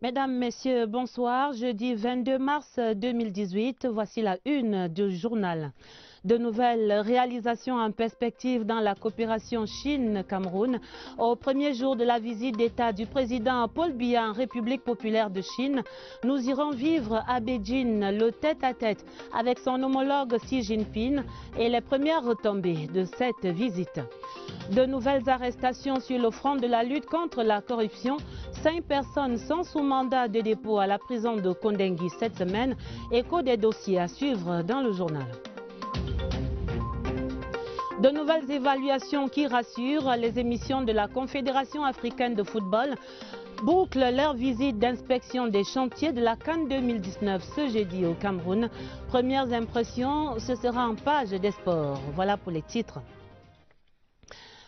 Mesdames, Messieurs, bonsoir. Jeudi 22 mars 2018, voici la une du journal. De nouvelles réalisations en perspective dans la coopération Chine-Cameroun. Au premier jour de la visite d'État du président Paul Biya en République populaire de Chine, nous irons vivre à Beijing le tête-à-tête avec son homologue Xi Jinping et les premières retombées de cette visite. De nouvelles arrestations sur le front de la lutte contre la corruption. 5 personnes sont sous mandat de dépôt à la prison de Kondengui cette semaine. Écho des dossiers à suivre dans le journal. De nouvelles évaluations qui rassurent. Les émissions de la Confédération africaine de football bouclent leur visite d'inspection des chantiers de la CAN 2019 ce jeudi au Cameroun. Premières impressions, ce sera en page des sports. Voilà pour les titres.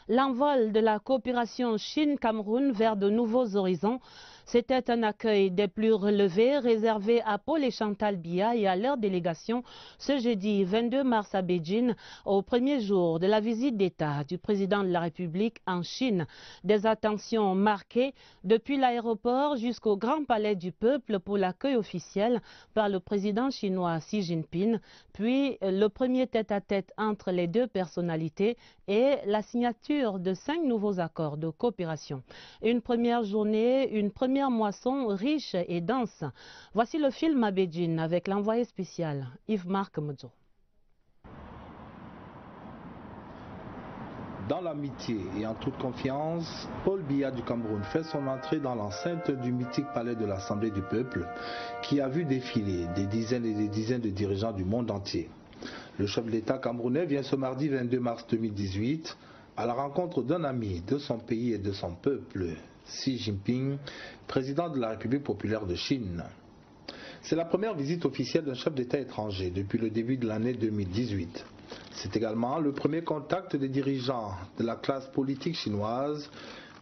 L'envol de la coopération Chine-Cameroun vers de nouveaux horizons. C'était un accueil des plus relevés réservé à Paul et Chantal Biya et à leur délégation ce jeudi 22 mars à Beijing, au premier jour de la visite d'État du président de la République en Chine. Des attentions marquées depuis l'aéroport jusqu'au Grand Palais du Peuple pour l'accueil officiel par le président chinois Xi Jinping, puis le premier tête-à-tête entre les deux personnalités et la signature de 5 nouveaux accords de coopération. Une première journée, une première moisson riche et dense. Voici le film à Beijing avec l'envoyé spécial Yves-Marc Modzo. Dans l'amitié et en toute confiance, Paul Biya du Cameroun fait son entrée dans l'enceinte du mythique palais de l'Assemblée du Peuple qui a vu défiler des dizaines et des dizaines de dirigeants du monde entier. Le chef de l'État camerounais vient ce mardi 22 mars 2018 à la rencontre d'un ami de son pays et de son peuple, Xi Jinping, président de la République populaire de Chine. C'est la première visite officielle d'un chef d'État étranger depuis le début de l'année 2018. C'est également le premier contact des dirigeants de la classe politique chinoise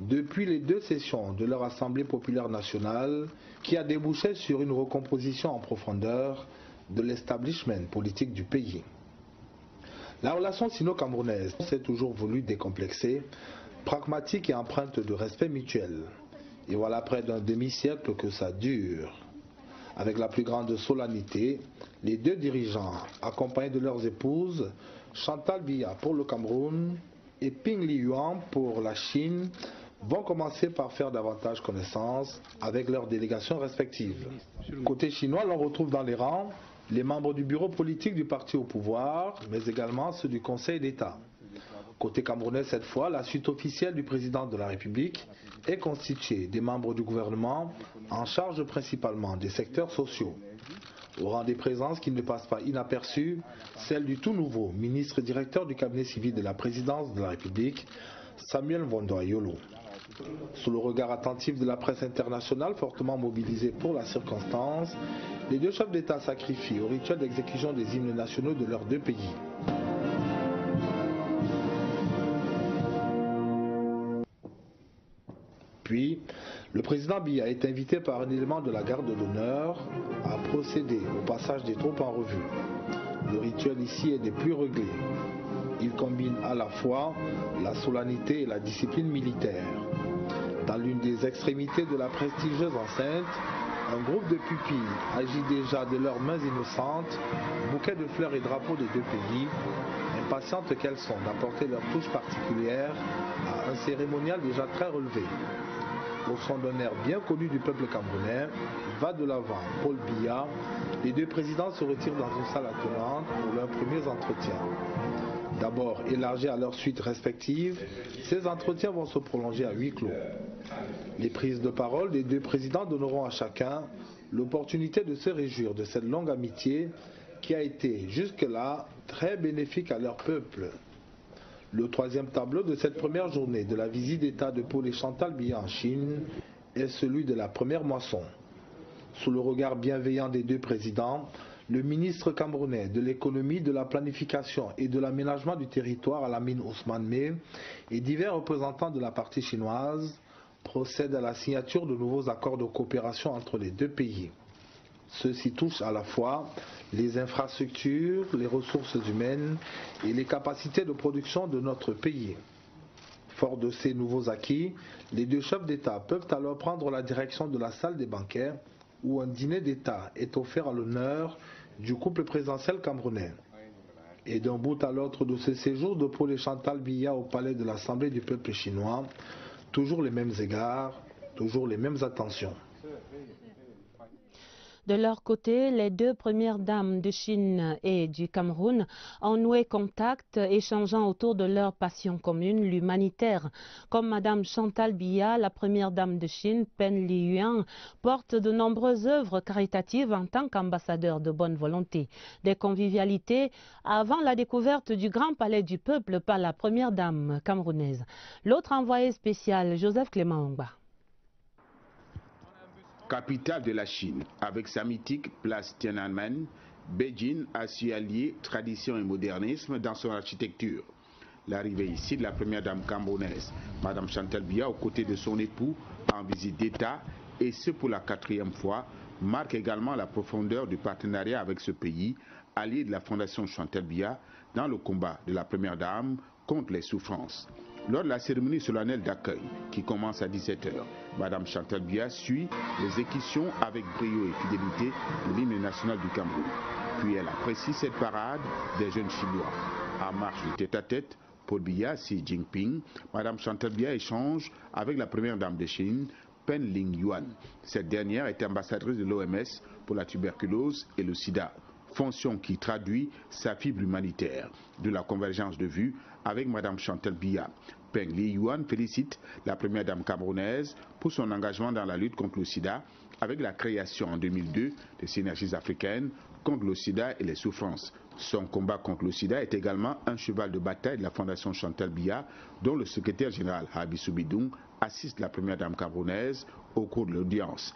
depuis les 2 sessions de leur Assemblée populaire nationale qui a débouché sur une recomposition en profondeur de l'establishment politique du pays. La relation sino-camerounaise s'est toujours voulue décomplexée, pragmatique et empreinte de respect mutuel. Et voilà près d'un demi-siècle que ça dure. Avec la plus grande solennité, les 2 dirigeants, accompagnés de leurs épouses, Chantal Biya pour le Cameroun et Ping Liyuan pour la Chine, vont commencer par faire davantage connaissance avec leurs délégations respectives. Côté chinois, l'on retrouve dans les rangs les membres du bureau politique du parti au pouvoir, mais également ceux du Conseil d'État. Côté camerounais, cette fois, la suite officielle du président de la République est constituée des membres du gouvernement en charge principalement des secteurs sociaux. Au rang des présences qui ne passent pas inaperçues, celle du tout nouveau ministre directeur du cabinet civil de la présidence de la République, Samuel Mvondo-Ayolo. Sous le regard attentif de la presse internationale fortement mobilisée pour la circonstance, les 2 chefs d'État sacrifient au rituel d'exécution des hymnes nationaux de leurs 2 pays. Puis, le président Biya est invité par un élément de la garde de l'honneur à procéder au passage des troupes en revue. Le rituel ici est des plus réglés. Il combine à la fois la solennité et la discipline militaire. Dans l'une des extrémités de la prestigieuse enceinte, un groupe de pupilles agit déjà de leurs mains innocentes, bouquets de fleurs et drapeaux des 2 pays, impatientes qu'elles sont d'apporter leur touche particulière à un cérémonial déjà très relevé. Au son d'un air bien connu du peuple camerounais, va de l'avant Paul Biya, les 2 présidents se retirent dans une salle attenante pour leurs premiers entretiens. D'abord élargis à leurs suites respectives, ces entretiens vont se prolonger à huis clos. Les prises de parole des 2 présidents donneront à chacun l'opportunité de se réjouir de cette longue amitié qui a été jusque-là très bénéfique à leur peuple. Le 3e tableau de cette première journée de la visite d'État de Paul et Chantal Biya en Chine est celui de la première moisson. Sous le regard bienveillant des 2 présidents, le ministre camerounais de l'économie, de la planification et de l'aménagement du territoire Alamine Ousmane Meh et divers représentants de la partie chinoise procèdent à la signature de nouveaux accords de coopération entre les 2 pays. Ceux-ci touchent à la fois les infrastructures, les ressources humaines et les capacités de production de notre pays. Fort de ces nouveaux acquis, les deux chefs d'État peuvent alors prendre la direction de la salle des banquets où un dîner d'État est offert à l'honneur du couple présidentiel camerounais. Et d'un bout à l'autre de ce séjour de Paul et Chantal Biya au palais de l'Assemblée du peuple chinois, toujours les mêmes égards, toujours les mêmes attentions. De leur côté, les deux premières dames de Chine et du Cameroun ont noué contact, échangeant autour de leur passion commune, l'humanitaire. Comme Madame Chantal Biya, la première dame de Chine, Pen Liyuan, porte de nombreuses œuvres caritatives en tant qu'ambassadeur de bonne volonté. Des convivialités avant la découverte du Grand Palais du Peuple par la première dame camerounaise. L'autre envoyé spécial, Joseph Clément Ongba. Capitale de la Chine, avec sa mythique place Tiananmen, Beijing a su allier tradition et modernisme dans son architecture. L'arrivée ici de la première dame camerounaise, Madame Chantal Biya, aux côtés de son époux, en visite d'État, et ce pour la 4e fois, marque également la profondeur du partenariat avec ce pays, allié de la Fondation Chantal Biya, dans le combat de la première dame contre les souffrances. Lors de la cérémonie solennelle d'accueil, qui commence à 17 h, Madame Chantal Biya suit les équitations avec brio et fidélité de l'hymne national du Cameroun. Puis elle apprécie cette parade des jeunes Chinois. En marche du tête-à-tête, Paul Biya, Xi Jinping, Madame Chantal Biya échange avec la première dame de Chine, Pen Liyuan. Cette dernière est ambassadrice de l'OMS pour la tuberculose et le sida, fonction qui traduit sa fibre humanitaire. De la convergence de vues avec Madame Chantal Biya, Pen Liyuan félicite la première dame camerounaise pour son engagement dans la lutte contre le sida, avec la création en 2002 des synergies africaines contre le sida et les souffrances. Son combat contre le sida est également un cheval de bataille de la Fondation Chantal Biya, dont le secrétaire général Habissou Bidoum assiste la première dame camerounaise au cours de l'audience.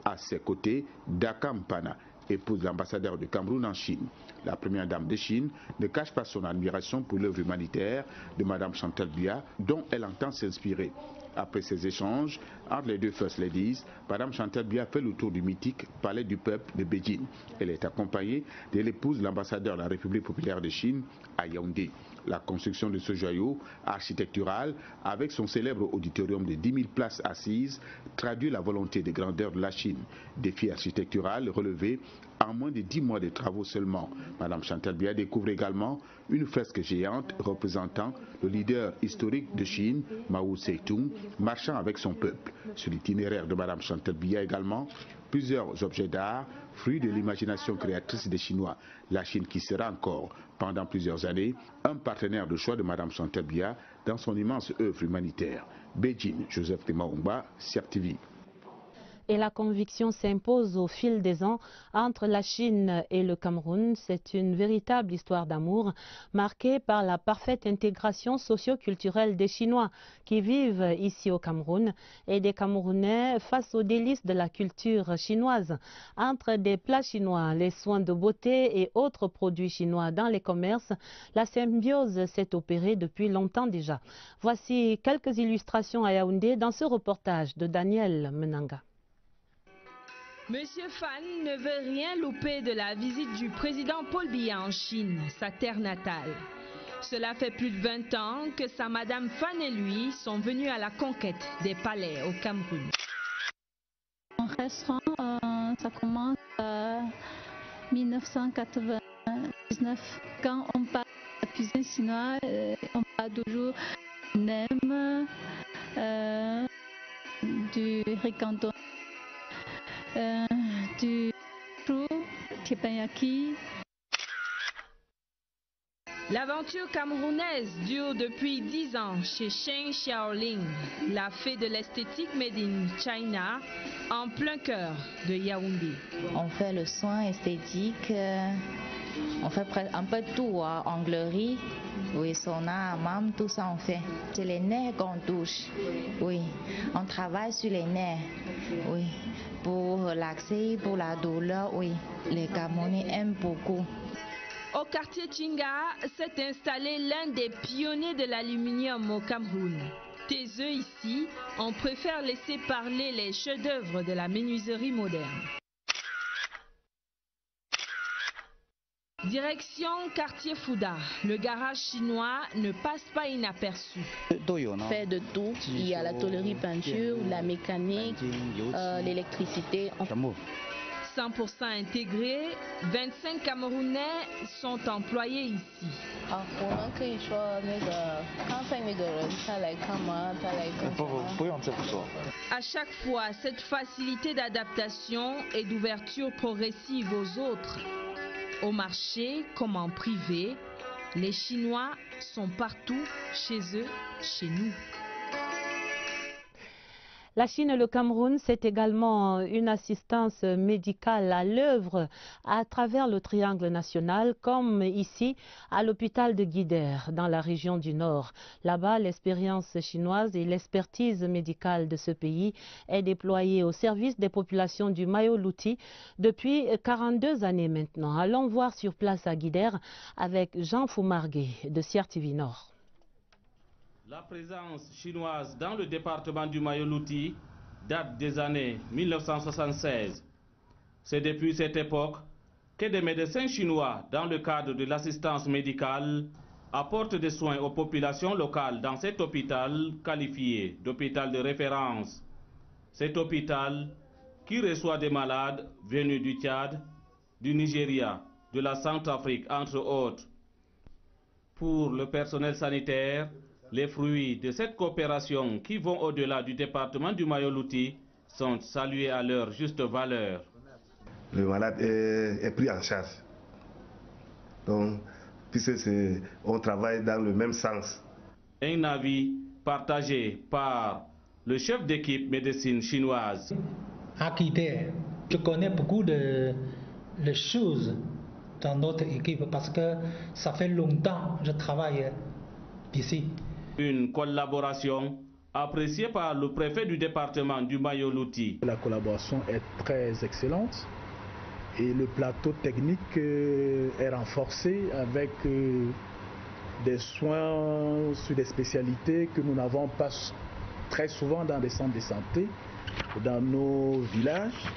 À ses côtés, Daka Mpana, épouse de l'ambassadeur du Cameroun en Chine. La première dame de Chine ne cache pas son admiration pour l'œuvre humanitaire de Madame Chantal Biya, dont elle entend s'inspirer. Après ces échanges entre les deux First Ladies, Madame Chantal Biya fait le tour du mythique Palais du Peuple de Beijing. Elle est accompagnée de l'épouse de l'ambassadeur de la République populaire de Chine à Yaoundé. La construction de ce joyau architectural, avec son célèbre auditorium de 10 000 places assises, traduit la volonté de grandeur de la Chine. Défi architectural relevé en moins de 10 mois de travaux seulement. Madame Chantal Biya découvre également une fresque géante représentant le leader historique de Chine, Mao Tse-tung, marchant avec son peuple. Sur l'itinéraire de Madame Chantal Biya également, plusieurs objets d'art, fruits de l'imagination créatrice des Chinois. La Chine qui sera encore, pendant plusieurs années, un partenaire de choix de Madame Chantal Biya dans son immense œuvre humanitaire. Beijing, Joseph Temaumba, CIAP TV. Et la conviction s'impose au fil des ans entre la Chine et le Cameroun. C'est une véritable histoire d'amour marquée par la parfaite intégration socio-culturelle des Chinois qui vivent ici au Cameroun et des Camerounais face aux délices de la culture chinoise. Entre des plats chinois, les soins de beauté et autres produits chinois dans les commerces, la symbiose s'est opérée depuis longtemps déjà. Voici quelques illustrations à Yaoundé dans ce reportage de Daniel Menanga. Monsieur Fan ne veut rien louper de la visite du président Paul Biya en Chine, sa terre natale. Cela fait plus de 20 ans que sa madame Fan et lui sont venus à la conquête des palais au Cameroun. En restaurant, ça commence en 1999. Quand on parle de la cuisine chinoise, on parle toujours nem, du riz canton, du chou, teppanyaki. L'aventure camerounaise dure depuis 10 ans chez Sheng Xiaoling, la fée de l'esthétique made in China, en plein cœur de Yaoundé. On fait le soin esthétique, on fait un peu tout, onglerie, oui, sauna, hammam, tout ça on fait. C'est les nerfs qu'on touche, oui, on travaille sur les nerfs, oui, pour relaxer, pour la douleur, oui, les Camerounais aiment beaucoup. Au quartier Chinga s'est installé l'un des pionniers de l'aluminium au Cameroun. Taiseux ici, on préfère laisser parler les chefs-d'œuvre de la menuiserie moderne. Direction quartier Fouda, le garage chinois ne passe pas inaperçu. Fait de tout, il y a la tôlerie peinture, la mécanique, l'électricité. 100% intégrés, 25 Camerounais sont employés ici. À chaque fois, cette facilité d'adaptation et d'ouverture progressive aux autres. Au marché comme en privé, les Chinois sont partout, chez eux, chez nous. La Chine et le Cameroun, c'est également une assistance médicale à l'œuvre à travers le triangle national, comme ici à l'hôpital de Guider, dans la région du Nord. Là-bas, l'expérience chinoise et l'expertise médicale de ce pays est déployée au service des populations du Mayo-Louti depuis 42 années maintenant. Allons voir sur place à Guider avec Jean Foumargué de Sierre TV Nord. La présence chinoise dans le département du Mayo-Louti date des années 1976. C'est depuis cette époque que des médecins chinois, dans le cadre de l'assistance médicale, apportent des soins aux populations locales dans cet hôpital qualifié d'hôpital de référence. Cet hôpital qui reçoit des malades venus du Tchad, du Nigeria, de la Centrafrique, entre autres. Pour le personnel sanitaire, les fruits de cette coopération qui vont au-delà du département du Mayo-Louti sont salués à leur juste valeur. Le malade est pris en charge. Donc, puisque on travaille dans le même sens. Un avis partagé par le chef d'équipe médecine chinoise. À Guider, je connais beaucoup de choses dans notre équipe parce que ça fait longtemps que je travaille ici. Une collaboration appréciée par le préfet du département du Mayo-Louti. La collaboration est très excellente et le plateau technique est renforcé avec des soins sur des spécialités que nous n'avons pas très souvent dans des centres de santé, dans nos villages.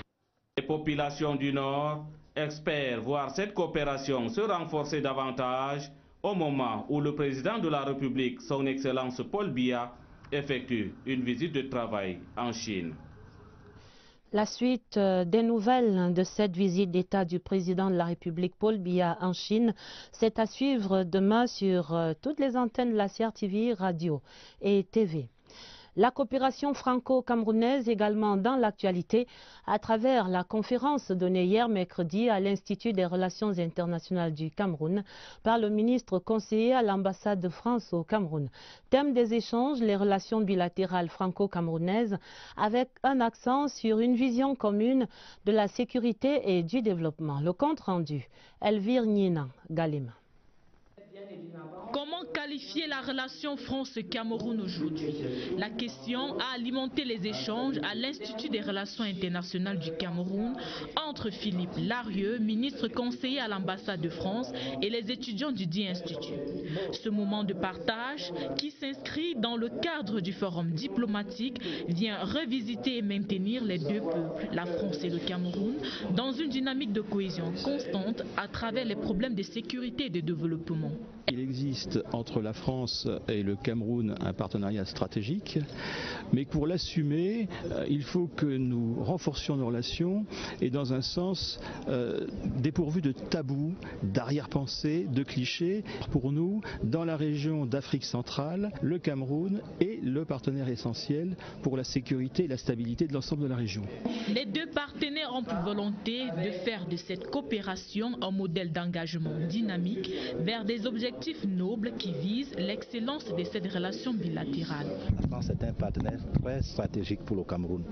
Les populations du Nord espèrent voir cette coopération se renforcer davantage au moment où le président de la République, son Excellence Paul Biya, effectue une visite de travail en Chine. La suite des nouvelles de cette visite d'État du président de la République Paul Biya en Chine, c'est à suivre demain sur toutes les antennes de la Sierre TV, radio et TV. La coopération franco-camerounaise également dans l'actualité à travers la conférence donnée hier mercredi à l'Institut des relations internationales du Cameroun par le ministre conseiller à l'ambassade de France au Cameroun. Thème des échanges, les relations bilatérales franco-camerounaises avec un accent sur une vision commune de la sécurité et du développement. Le compte rendu, Elvire Nina Galima. Comment qualifier la relation France-Cameroun aujourd'hui? La question a alimenté les échanges à l'Institut des relations internationales du Cameroun entre Philippe Larieux, ministre conseiller à l'ambassade de France, et les étudiants du dit institut. Ce moment de partage, qui s'inscrit dans le cadre du forum diplomatique, vient revisiter et maintenir les deux peuples, la France et le Cameroun, dans une dynamique de cohésion constante à travers les problèmes de sécurité et de développement. Il existe entre la France et le Cameroun un partenariat stratégique, mais pour l'assumer, il faut que nous renforcions nos relations et dans un sens dépourvu de tabous, d'arrière-pensées, de clichés. Pour nous, dans la région d'Afrique centrale, le Cameroun est le partenaire essentiel pour la sécurité et la stabilité de l'ensemble de la région. Les deux partenaires ont pour volonté de faire de cette coopération un modèle d'engagement dynamique vers des objectifs nobles qui visent l'excellence de cette relation bilatérale. La France est un partenaire très stratégique pour le Cameroun.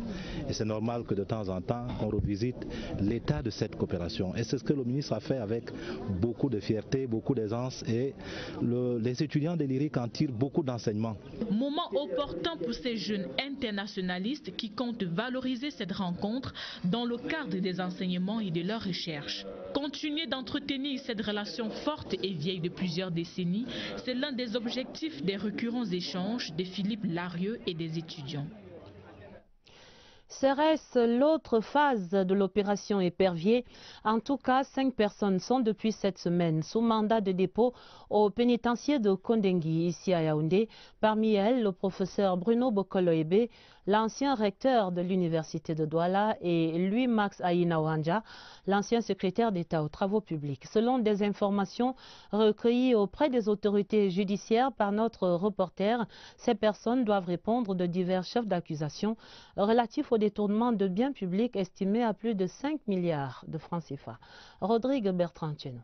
Et c'est normal que de temps en temps, on revisite l'état de cette coopération. Et c'est ce que le ministre a fait avec beaucoup de fierté, beaucoup d'aisance. Et les étudiants de l'IRIC en tirent beaucoup d'enseignements. Moment opportun pour ces jeunes internationalistes qui comptent valoriser cette rencontre dans le cadre des enseignements et de leurs recherches. Continuer d'entretenir cette relation forte et vieille de plusieurs décennies, c'est l'un des objectifs des récurrents échanges de Philippe Larieux et des étudiants. Serait-ce l'autre phase de l'opération Épervier? En tout cas, 5 personnes sont depuis cette semaine sous mandat de dépôt au pénitencier de Kondengui, ici à Yaoundé. Parmi elles, le professeur Bruno Bokolo-Ebe, l'ancien recteur de l'université de Douala, et Louis-Max Aïna-Ouanja, l'ancien secrétaire d'État aux travaux publics. Selon des informations recueillies auprès des autorités judiciaires par notre reporter, ces personnes doivent répondre de divers chefs d'accusation relatifs au détournement de biens publics estimés à plus de 5 milliards de francs CFA. Rodrigue Bertrand-Tcheno.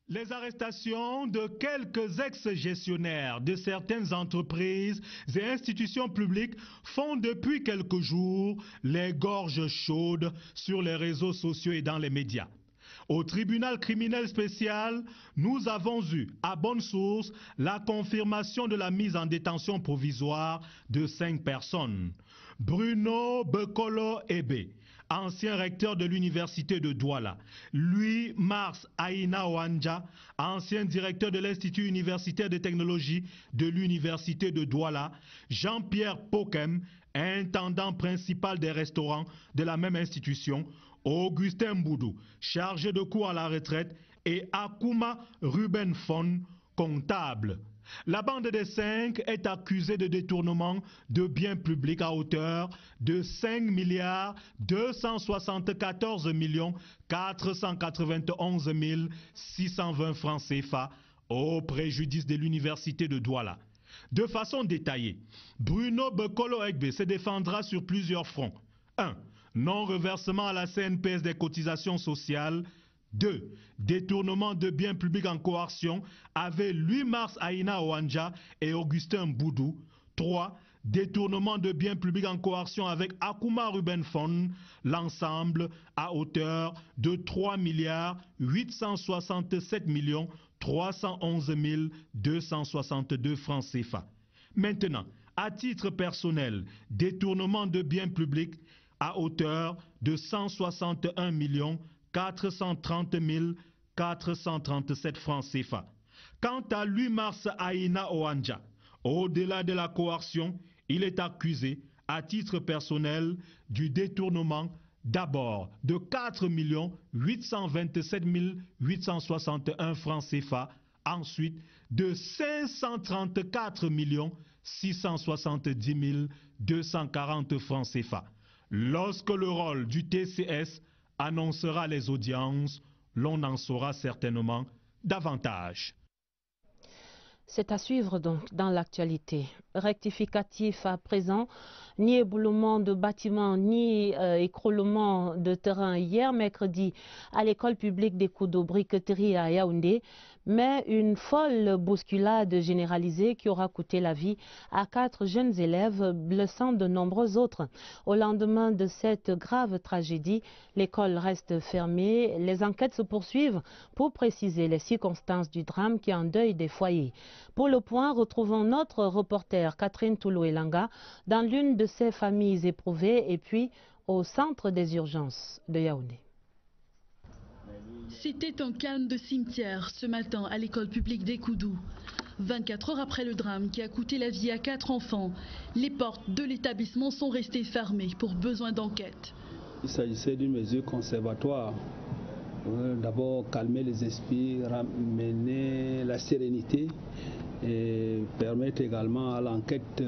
Les arrestations de quelques ex-gestionnaires de certaines entreprises et institutions publiques font depuis quelques jours les gorges chaudes sur les réseaux sociaux et dans les médias. Au tribunal criminel spécial, nous avons eu, à bonne source, la confirmation de la mise en détention provisoire de 5 personnes. Bruno Bokolo-Ebe, ancien recteur de l'université de Douala, Louis-Max Aïna-Ouanja, ancien directeur de l'Institut universitaire de technologie de l'université de Douala, Jean-Pierre Pokem, intendant principal des restaurants de la même institution, Augustin Boudou, chargé de cours à la retraite, et Akuma Ruben Fon, comptable. La bande des 5 est accusée de détournement de biens publics à hauteur de 5 milliards 274 millions 491 620 francs CFA au préjudice de l'université de Douala. De façon détaillée, Bruno Bokolo-Ebe se défendra sur plusieurs fronts. 1. Non-reversement à la CNPS des cotisations sociales. 2. Détournement de biens publics en coercion avec Louis-Max Aïna-Ouanja et Augustin Boudou. 3. Détournement de biens publics en coercion avec Akuma Ruben Fon, l'ensemble à hauteur de 3 milliards 867 millions 311 262 francs CFA. Maintenant, à titre personnel, détournement de biens publics à hauteur de 161 millions 430 437 francs CFA. Quant à Louis-Max Aïna-Ouanja, au-delà de la coercion, il est accusé, à titre personnel, du détournement d'abord de 4 827 861 francs CFA, ensuite de 534 670 240 francs CFA. Lorsque le rôle du TCS annoncera les audiences, l'on en saura certainement davantage. C'est à suivre donc dans l'actualité. Rectificatif à présent, ni éboulement de bâtiments, ni écroulement de terrain hier mercredi à l'école publique des Koudou Briqueterie à Yaoundé, mais une folle bousculade généralisée qui aura coûté la vie à 4 jeunes élèves, blessant de nombreux autres. Au lendemain de cette grave tragédie, l'école reste fermée. Les enquêtes se poursuivent pour préciser les circonstances du drame qui endeuille des foyers. Pour le point, retrouvons notre reporter Catherine Toulou-Elanga dans l'une de ces familles éprouvées et puis au centre des urgences de Yaoundé. C'était un calme de cimetière ce matin à l'école publique des Koudou. 24 heures après le drame qui a coûté la vie à 4 enfants, les portes de l'établissement sont restées fermées pour besoin d'enquête. Il s'agissait d'une mesure conservatoire. D'abord calmer les esprits, ramener la sérénité et permettre également à l'enquête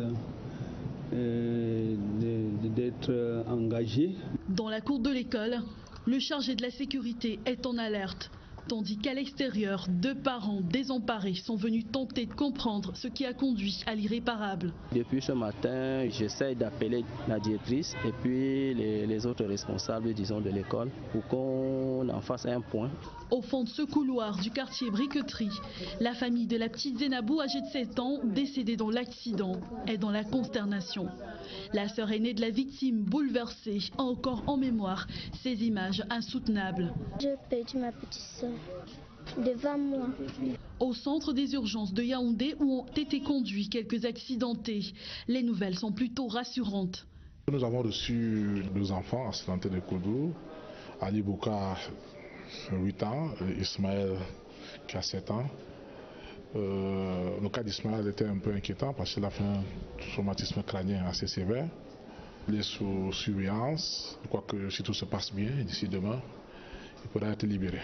d'être engagée. Dans la cour de l'école, le chargé de la sécurité est en alerte, tandis qu'à l'extérieur, 2 parents désemparés sont venus tenter de comprendre ce qui a conduit à l'irréparable. Depuis ce matin, j'essaie d'appeler la directrice et puis les autres responsables, disons, de l'école pour qu'on en fasse un point. Au fond de ce couloir du quartier Briqueterie, la famille de la petite Zénabou, âgée de 7 ans, décédée dans l'accident, est dans la consternation. La sœur aînée de la victime, bouleversée, a encore en mémoire ces images insoutenables. J'ai perdu ma petite sœur devant moi. Au centre des urgences de Yaoundé, où ont été conduits quelques accidentés, les nouvelles sont plutôt rassurantes. Nous avons reçu 2 enfants accidentés de Koudou, Ali Bouka, 8 ans, et Ismaël qui a 7 ans. Le cas d'Ismaël était un peu inquiétant parce qu'il a fait un traumatisme crânien assez sévère. Il est sous surveillance. Je crois que si tout se passe bien, d'ici demain, il pourra être libéré.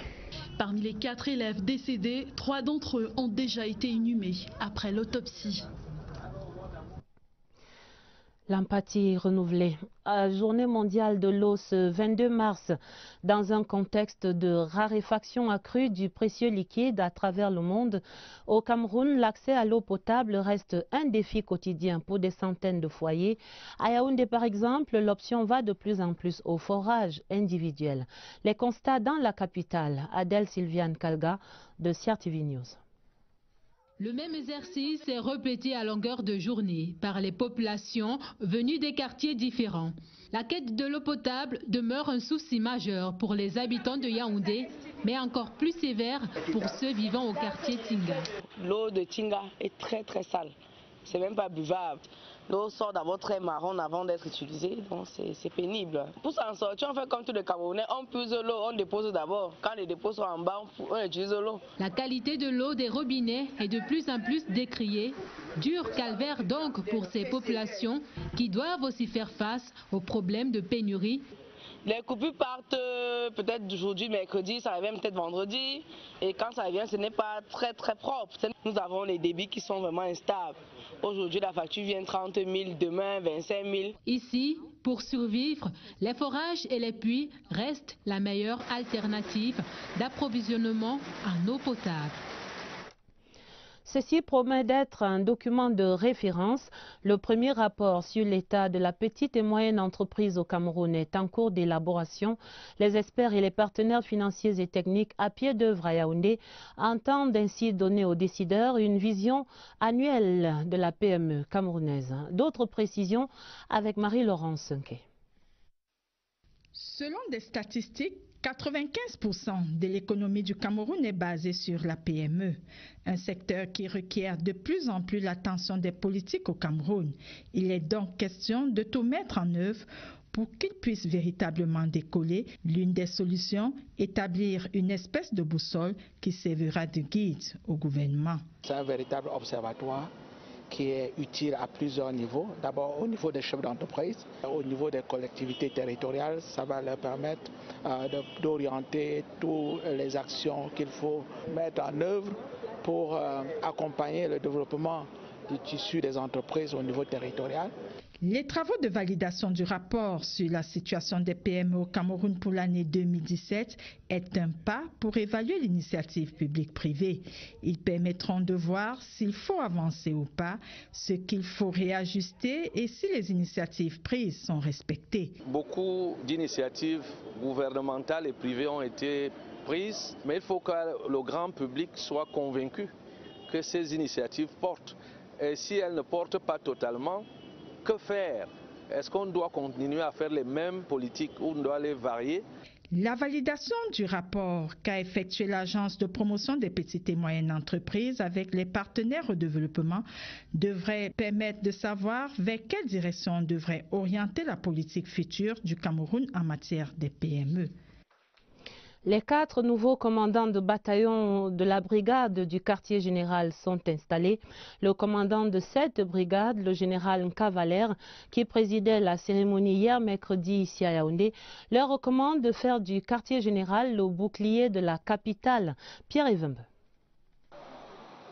Parmi les 4 élèves décédés, 3 d'entre eux ont déjà été inhumés après l'autopsie. L'empathie renouvelée. Journée mondiale de l'eau ce 22 mars, dans un contexte de raréfaction accrue du précieux liquide à travers le monde. Au Cameroun, l'accès à l'eau potable reste un défi quotidien pour des centaines de foyers. À Yaoundé, par exemple, l'option va de plus en plus au forage individuel. Les constats dans la capitale. Adèle Sylviane Kalga de CRTV News. Le même exercice est répété à longueur de journée par les populations venues des quartiers différents. La quête de l'eau potable demeure un souci majeur pour les habitants de Yaoundé, mais encore plus sévère pour ceux vivant au quartier Tinga. L'eau de Tinga est très sale, c'est même pas buvable. L'eau sort d'abord très marron avant d'être utilisée, donc c'est pénible. Pour s'en sortir, on fait comme tous les Camerounais, on puise l'eau, on dépose d'abord. Quand les dépôts sont en bas, on utilise l'eau. La qualité de l'eau des robinets est de plus en plus décriée. Dur calvaire donc pour ces populations qui doivent aussi faire face aux problèmes de pénurie. Les coupures partent peut-être aujourd'hui, mercredi, ça revient peut-être vendredi. Et quand ça revient, ce n'est pas très propre. Nous avons les débits qui sont vraiment instables. Aujourd'hui, la facture vient 30 000, demain 25 000. Ici, pour survivre, les forages et les puits restent la meilleure alternative d'approvisionnement en eau potable. Ceci promet d'être un document de référence. Le premier rapport sur l'état de la petite et moyenne entreprise au Cameroun est en cours d'élaboration. Les experts et les partenaires financiers et techniques à pied d'œuvre à Yaoundé entendent ainsi donner aux décideurs une vision annuelle de la PME camerounaise. D'autres précisions avec Marie-Laurence Sunke. Selon des statistiques, 95% de l'économie du Cameroun est basée sur la PME, un secteur qui requiert de plus en plus l'attention des politiques au Cameroun. Il est donc question de tout mettre en œuvre pour qu'il puisse véritablement décoller. L'une des solutions, établir une espèce de boussole qui servira de guide au gouvernement. C'est un véritable observatoire qui est utile à plusieurs niveaux. D'abord au niveau des chefs d'entreprise, au niveau des collectivités territoriales, ça va leur permettre d'orienter toutes les actions qu'il faut mettre en œuvre pour accompagner le développement du tissu des entreprises au niveau territorial. Les travaux de validation du rapport sur la situation des PME au Cameroun pour l'année 2017 est un pas pour évaluer l'initiative publique-privée. Ils permettront de voir s'il faut avancer ou pas, ce qu'il faut réajuster et si les initiatives prises sont respectées. Beaucoup d'initiatives gouvernementales et privées ont été prises, mais il faut que le grand public soit convaincu que ces initiatives portent. Et si elles ne portent pas totalement, que faire? Est-ce qu'on doit continuer à faire les mêmes politiques ou on doit les varier? La validation du rapport qu'a effectué l'Agence de promotion des petites et moyennes entreprises avec les partenaires au développement devrait permettre de savoir vers quelle direction on devrait orienter la politique future du Cameroun en matière des PME. Les 4 nouveaux commandants de bataillon de la brigade du quartier général sont installés. Le commandant de cette brigade, le général Nkavaler, qui présidait la cérémonie hier mercredi ici à Yaoundé, leur recommande de faire du quartier général le bouclier de la capitale. Pierre Evembe.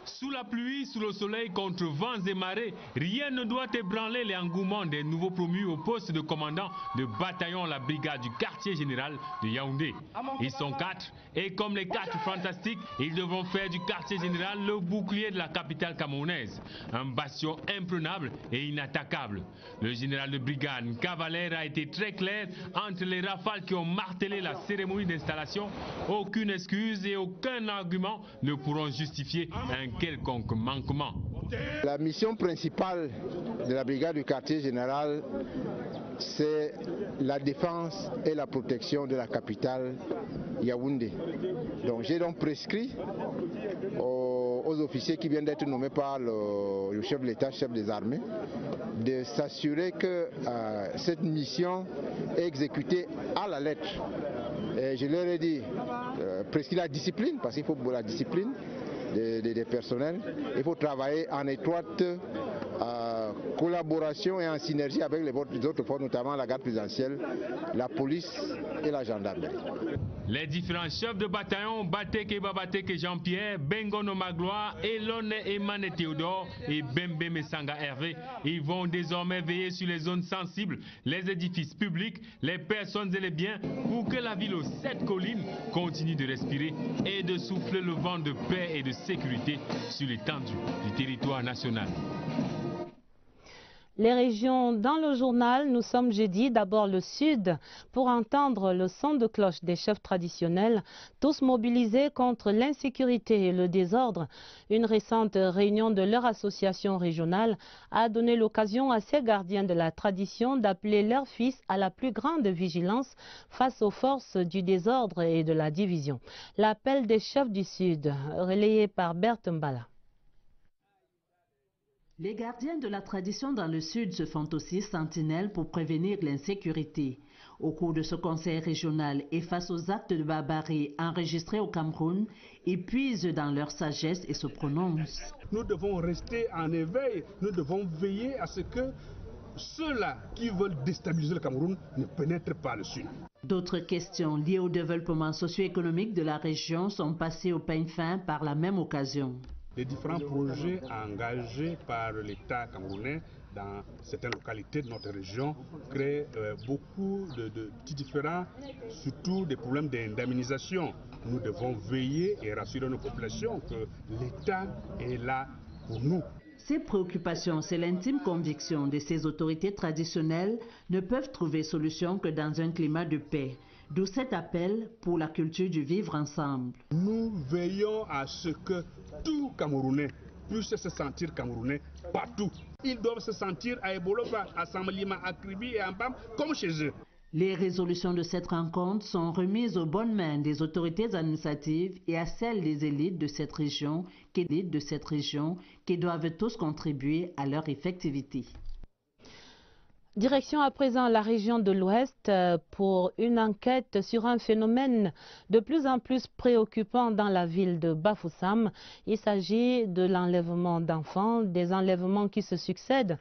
Sous la pluie, sous le soleil, contre vents et marées, rien ne doit ébranler l'engouement des nouveaux promus au poste de commandant de bataillon la brigade du quartier général de Yaoundé. Ils sont 4 et comme les 4 fantastiques, ils devront faire du quartier général le bouclier de la capitale camerounaise. Un bastion imprenable et inattaquable. Le général de brigade Nkavaler a été très clair entre les rafales qui ont martelé la cérémonie d'installation. Aucune excuse et aucun argument ne pourront justifier un quelconque manquement. La mission principale de la brigade du quartier général, c'est la défense et la protection de la capitale Yaoundé. Donc j'ai donc prescrit aux officiers qui viennent d'être nommés par le chef de l'État, chef des armées, de s'assurer que cette mission est exécutée à la lettre. Et je leur ai dit, prescrit la discipline, parce qu'il faut la discipline des personnels. Il faut travailler en étroite collaboration et en synergie avec les autres forces, notamment la garde présidentielle, la police et la gendarmerie. Les différents chefs de bataillon, Bateke Babateke Jean-Pierre, Bengono Magloire, Elone Emane Théodore et Bembe Mesanga Hervé, ils vont désormais veiller sur les zones sensibles, les édifices publics, les personnes et les biens pour que la ville aux 7 collines continue de respirer et de souffler le vent de paix et de sécurité sur l'étendue du territoire national. Les régions dans le journal, nous sommes jeudi, d'abord le sud, pour entendre le son de cloche des chefs traditionnels, tous mobilisés contre l'insécurité et le désordre. Une récente réunion de leur association régionale a donné l'occasion à ces gardiens de la tradition d'appeler leurs fils à la plus grande vigilance face aux forces du désordre et de la division. L'appel des chefs du sud, relayé par Berthe Mbala. Les gardiens de la tradition dans le sud se font aussi sentinelles pour prévenir l'insécurité. Au cours de ce conseil régional et face aux actes de barbarie enregistrés au Cameroun, ils puisent dans leur sagesse et se prononcent. Nous devons rester en éveil, nous devons veiller à ce que ceux-là qui veulent déstabiliser le Cameroun ne pénètrent pas le sud. D'autres questions liées au développement socio-économique de la région sont passées au peigne fin par la même occasion. Les différents projets engagés par l'État camerounais dans certaines localités de notre région créent beaucoup de petits différends, surtout des problèmes d'indemnisation. Nous devons veiller et rassurer nos populations que l'État est là pour nous. Ces préoccupations, c'est l'intime conviction de ces autorités traditionnelles, ne peuvent trouver solution que dans un climat de paix. D'où cet appel pour la culture du vivre ensemble. Nous veillons à ce que tout Camerounais puisse se sentir Camerounais partout. Ils doivent se sentir à Eboloba, à Samalima, à Kribi et à Mbam comme chez eux. Les résolutions de cette rencontre sont remises aux bonnes mains des autorités administratives et à celles des élites de cette région qui doivent tous contribuer à leur effectivité. Direction à présent la région de l'Ouest pour une enquête sur un phénomène de plus en plus préoccupant dans la ville de Bafoussam. Il s'agit de l'enlèvement d'enfants, des enlèvements qui se succèdent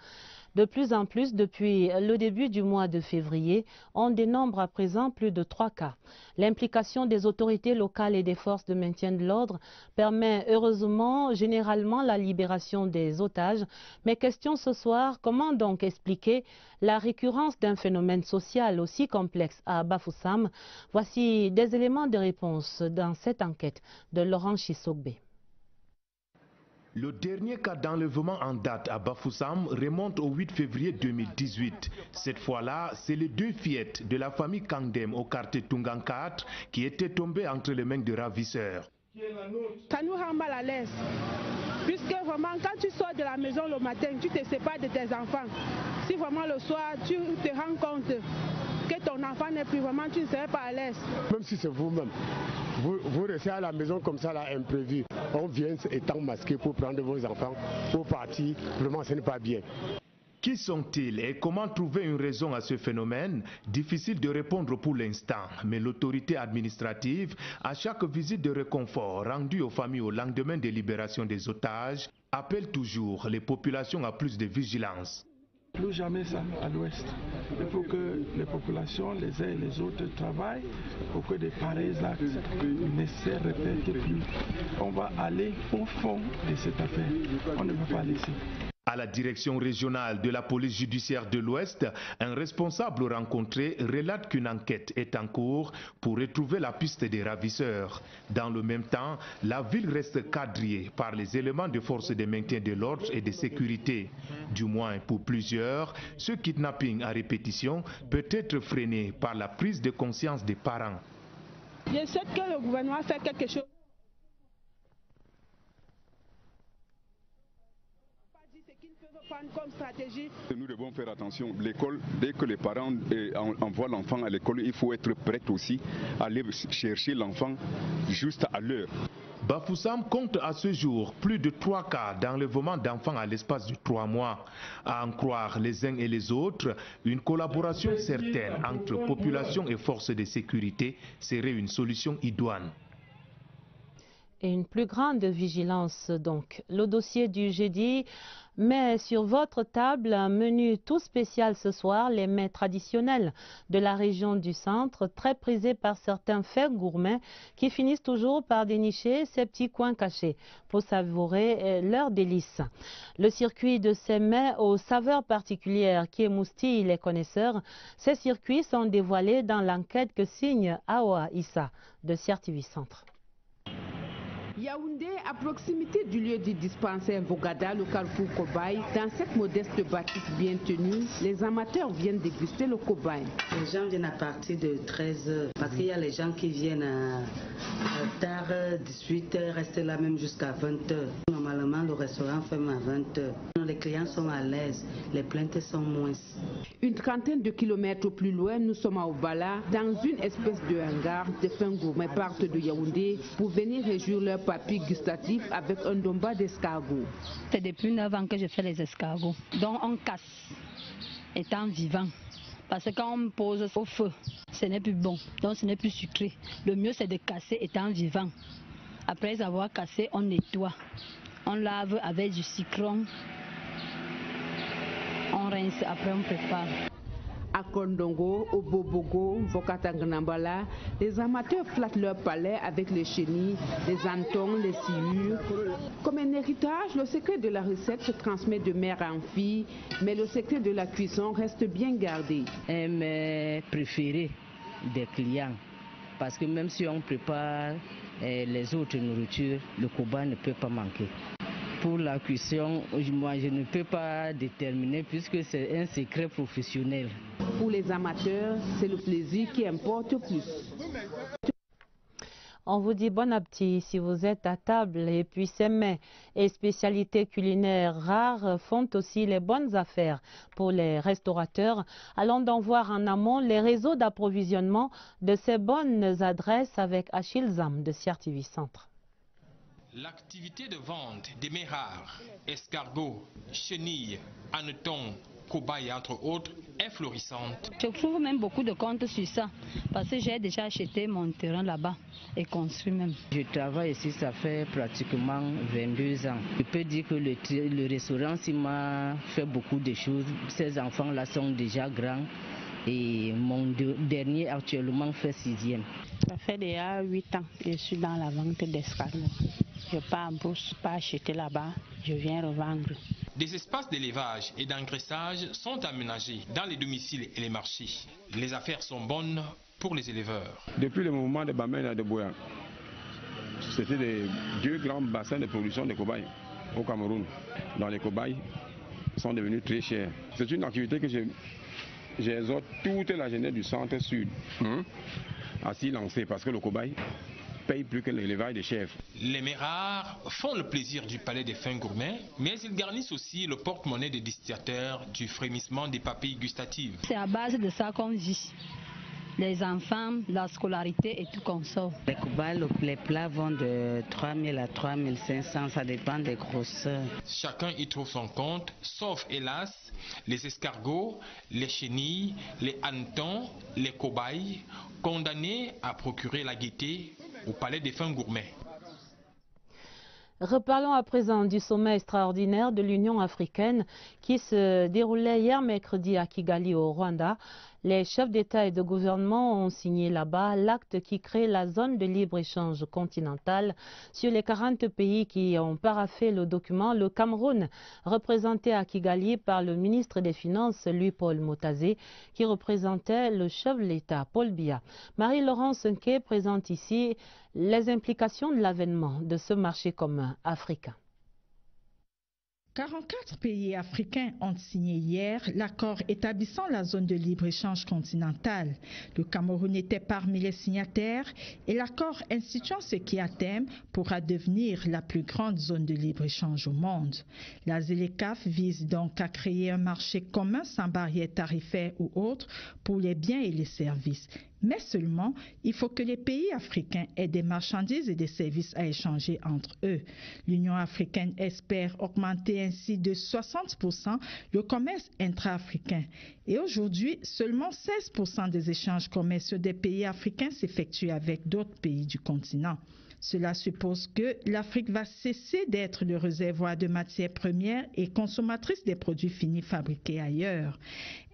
de plus en plus depuis le début du mois de février. On dénombre à présent plus de 3 cas. L'implication des autorités locales et des forces de maintien de l'ordre permet heureusement généralement la libération des otages. Mais question ce soir, comment donc expliquer la récurrence d'un phénomène social aussi complexe à Bafoussam? Voici des éléments de réponse dans cette enquête de Laurent Chisogbe. Le dernier cas d'enlèvement en date à Bafoussam remonte au 8 février 2018. Cette fois-là, c'est les 2 fillettes de la famille Kangdem au quartier Tungan 4 qui étaient tombées entre les mains de ravisseurs. Ça nous rend mal à l'aise, puisque vraiment quand tu sors de la maison le matin, tu te sépares de tes enfants. Si vraiment le soir, tu te rends compte que ton enfant n'est plus vraiment, tu ne serais pas à l'aise. Même si c'est vous-même, vous restez à la maison comme ça, là, imprévu. On vient étant masqué pour prendre vos enfants, pour partir, vraiment ce n'est pas bien. Qui sont-ils et comment trouver une raison à ce phénomène? Difficile de répondre pour l'instant, mais l'autorité administrative, à chaque visite de réconfort rendue aux familles au lendemain des libérations des otages, appelle toujours les populations à plus de vigilance. Plus jamais ça à l'ouest. Il faut que les populations, les uns et les autres, travaillent pour que des pareils actes ne se répètent plus. On va aller au fond de cette affaire. On ne peut pas laisser. À la direction régionale de la police judiciaire de l'Ouest, un responsable rencontré relate qu'une enquête est en cours pour retrouver la piste des ravisseurs. Dans le même temps, la ville reste quadrillée par les éléments de force de maintien de l'ordre et de sécurité. Du moins pour plusieurs, ce kidnapping à répétition peut être freiné par la prise de conscience des parents. Je sais que le gouvernement fait quelque chose. Comme stratégie. Nous devons faire attention. L'école, dès que les parents envoient l'enfant à l'école, il faut être prêt aussi à aller chercher l'enfant juste à l'heure. Bafoussam compte à ce jour plus de 3 cas d'enlèvement d'enfants à l'espace de 3 mois. À en croire les uns et les autres, une collaboration certaine entre population et forces de sécurité serait une solution idoine. Et une plus grande vigilance donc. Le dossier du jeudi Mais sur votre table, un menu tout spécial ce soir, les mets traditionnels de la région du centre, très prisés par certains faits gourmets qui finissent toujours par dénicher ces petits coins cachés pour savourer leurs délices. Le circuit de ces mets aux saveurs particulières qui émoustillent les connaisseurs, ces circuits sont dévoilés dans l'enquête que signe Awa Issa de CRTV Centre. Yaoundé, à proximité du lieu du dispensaire Vogada, le carrefour cobaye, dans cette modeste bâtisse bien tenue, les amateurs viennent déguster le cobaye. Les gens viennent à partir de 13h, parce qu'il y a les gens qui viennent tard, 18h, rester là même jusqu'à 20h. Normalement, le restaurant ferme à 20h. Les clients sont à l'aise, les plaintes sont moins. Une trentaine de kilomètres plus loin, nous sommes à Obala, dans une espèce de hangar. Des fins gourmets partent de Yaoundé pour venir réjouir leur papilles gustatives avec un domba d'escargot. C'est depuis 9 ans que je fais les escargots. Donc on casse, étant vivant. Parce que quand on pose au feu, ce n'est plus bon, donc ce n'est plus sucré. Le mieux c'est de casser étant vivant. Après avoir cassé, on nettoie. On lave avec du citron. On rince, après on prépare. À Kondongo, au Bobogo, Vokatangnambala, les amateurs flattent leur palais avec les chenilles, les hannetons, les sciures. Comme un héritage, le secret de la recette se transmet de mère en fille, mais le secret de la cuisson reste bien gardé. Un mets préféré des clients, parce que même si on prépare les autres nourritures, le cobaye ne peut pas manquer. Pour la cuisson, moi je ne peux pas déterminer puisque c'est un secret professionnel. Pour les amateurs, c'est le plaisir qui importe plus. On vous dit bon appétit si vous êtes à table, et puis ces mets et spécialités culinaires rares font aussi les bonnes affaires pour les restaurateurs. Allons donc voir en amont les réseaux d'approvisionnement de ces bonnes adresses avec Achille Zam de CRTV Centre. L'activité de vente des mets rares, escargots, chenilles, hannetons, cobayes entre autres est florissante. Je trouve même beaucoup de comptes sur ça parce que j'ai déjà acheté mon terrain là-bas et construit même. Je travaille ici, ça fait pratiquement 22 ans. Je peux dire que le restaurant m'a fait beaucoup de choses. Ces enfants-là sont déjà grands. Et mon dernier actuellement fait 6e. Ça fait déjà 8 ans que je suis dans la vente d'escargots. Je pars en bourse, pas acheter là-bas, je viens revendre. Des espaces d'élevage et d'engraissage sont aménagés dans les domiciles et les marchés. Les affaires sont bonnes pour les éleveurs. Depuis le mouvement de Bamena et de Boya, c'était les 2 grands bassins de production de cobayes au Cameroun. Dans les cobayes sont devenus très chers. C'est une activité que j'exhorte toute la jeunesse du centre-sud à s'y lancer parce que le cobaye paye plus que l'élevage des chèvres. Les mets rares font le plaisir du palais des fins gourmets, mais ils garnissent aussi le porte-monnaie des destinataires du frémissement des papilles gustatives. C'est à base de ça qu'on vit. Les enfants, la scolarité et tout comme ça. Les cobayes, les plats vont de 3 000 à 3 500, ça dépend des grosseurs. Chacun y trouve son compte, sauf hélas les escargots, les chenilles, les hannetons, les cobayes, condamnés à procurer la gaieté au palais des fins gourmets. Reparlons à présent du sommet extraordinaire de l'Union africaine qui se déroulait hier mercredi à Kigali au Rwanda. Les chefs d'État et de gouvernement ont signé là-bas l'acte qui crée la zone de libre-échange continentale. Sur les 40 pays qui ont paraphé le document, le Cameroun, représenté à Kigali par le ministre des Finances, Louis-Paul Motazé, qui représentait le chef de l'État, Paul Biya. Marie-Laurence Nké présente ici les implications de l'avènement de ce marché commun africain. 44 pays africains ont signé hier l'accord établissant la zone de libre-échange continentale. Le Cameroun était parmi les signataires et l'accord instituant ce qui à terme pourra devenir la plus grande zone de libre-échange au monde. La ZLECAf vise donc à créer un marché commun sans barrières tarifaires ou autres pour les biens et les services. Mais seulement, il faut que les pays africains aient des marchandises et des services à échanger entre eux. L'Union africaine espère augmenter ainsi de 60% le commerce intra-africain. Et aujourd'hui, seulement 16% des échanges commerciaux des pays africains s'effectuent avec d'autres pays du continent. Cela suppose que l'Afrique va cesser d'être le réservoir de matières premières et consommatrice des produits finis fabriqués ailleurs.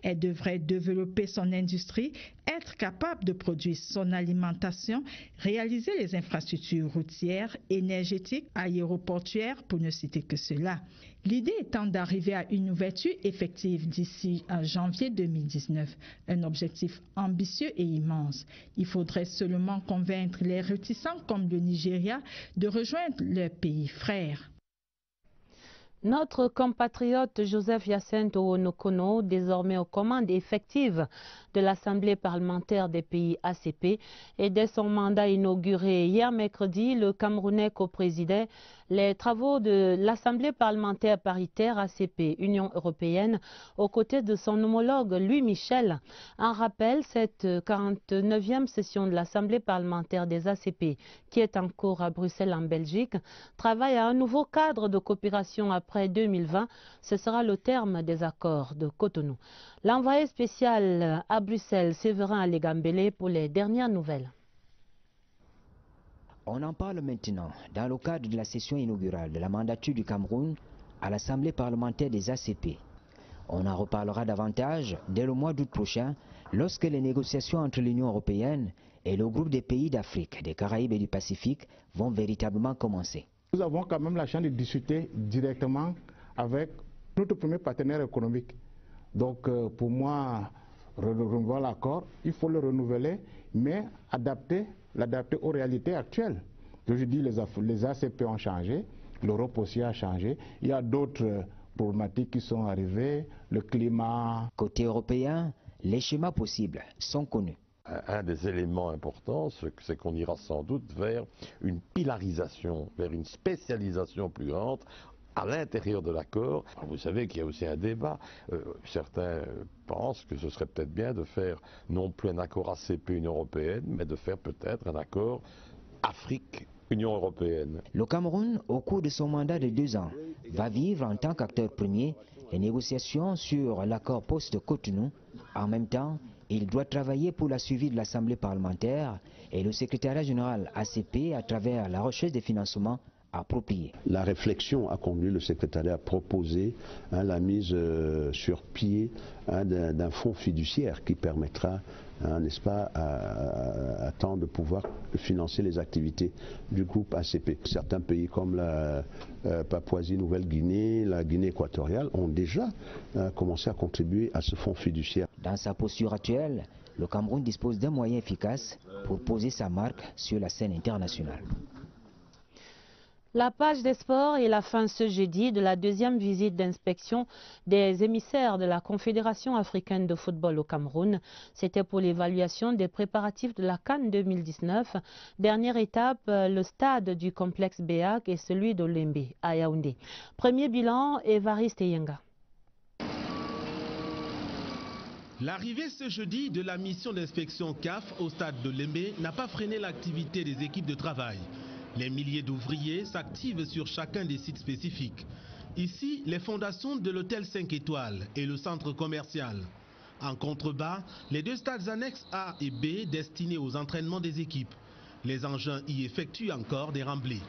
Elle devrait développer son industrie, être capable de produire son alimentation, réaliser les infrastructures routières, énergétiques, aéroportuaires, pour ne citer que cela. L'idée étant d'arriver à une ouverture effective d'ici à janvier 2019, un objectif ambitieux et immense. Il faudrait seulement convaincre les réticents comme le Nigeria de rejoindre leur pays frère. Notre compatriote Joseph Hyacinthe Owonokono, désormais aux commandes effectives de l'Assemblée parlementaire des pays ACP, et dès son mandat inauguré hier mercredi, le Camerounais co-présidait les travaux de l'Assemblée parlementaire paritaire ACP Union européenne aux côtés de son homologue Louis Michel. En rappel, cette 49e session de l'Assemblée parlementaire des ACP, qui est en cours à Bruxelles en Belgique, travaille à un nouveau cadre de coopération après 2020. Ce sera le terme des accords de Cotonou. L'envoyé spécial à Bruxelles, Séverin Alégambélé, pour les dernières nouvelles. On en parle maintenant dans le cadre de la session inaugurale de la mandature du Cameroun à l'Assemblée parlementaire des ACP. On en reparlera davantage dès le mois d'août prochain lorsque les négociations entre l'Union européenne et le groupe des pays d'Afrique, des Caraïbes et du Pacifique vont véritablement commencer. Nous avons quand même la chance de discuter directement avec notre premier partenaire économique. Donc pour moi, renouveler l'accord, il faut le renouveler, mais l'adapter aux réalités actuelles. Je dis les ACP ont changé, l'Europe aussi a changé, il y a d'autres problématiques qui sont arrivées, le climat. Côté européen, les schémas possibles sont connus. Un des éléments importants, c'est qu'on ira sans doute vers une pilarisation, vers une spécialisation plus grande à l'intérieur de l'accord. Vous savez qu'il y a aussi un débat. Certains pensent que ce serait peut-être bien de faire non plus un accord ACP-Union européenne, mais de faire peut-être un accord Afrique-Union européenne. Le Cameroun, au cours de son mandat de 2 ans, va vivre en tant qu'acteur premier les négociations sur l'accord post-Cotonou. En même temps, il doit travailler pour la suivi de l'Assemblée parlementaire et le secrétariat général ACP à travers la recherche des financements appropriés. La réflexion a conduit le secrétariat à proposer la mise sur pied d'un fonds fiduciaire qui permettra, n'est-ce pas, à temps de pouvoir financer les activités du groupe ACP. Certains pays comme la Papouasie-Nouvelle-Guinée, la Guinée équatoriale ont déjà commencé à contribuer à ce fonds fiduciaire. Dans sa posture actuelle, le Cameroun dispose d'un moyen efficace pour poser sa marque sur la scène internationale. La page des sports est la fin ce jeudi de la 2e visite d'inspection des émissaires de la Confédération africaine de football au Cameroun. C'était pour l'évaluation des préparatifs de la CAN 2019. Dernière étape, le stade du complexe Béac et celui de Lembe à Yaoundé. Premier bilan, Évariste Yenga. L'arrivée ce jeudi de la mission d'inspection CAF au stade de Lembe n'a pas freiné l'activité des équipes de travail. Les milliers d'ouvriers s'activent sur chacun des sites spécifiques. Ici, les fondations de l'hôtel 5 étoiles et le centre commercial. En contrebas, les 2 stades annexes A et B destinés aux entraînements des équipes. Les engins y effectuent encore des remblais.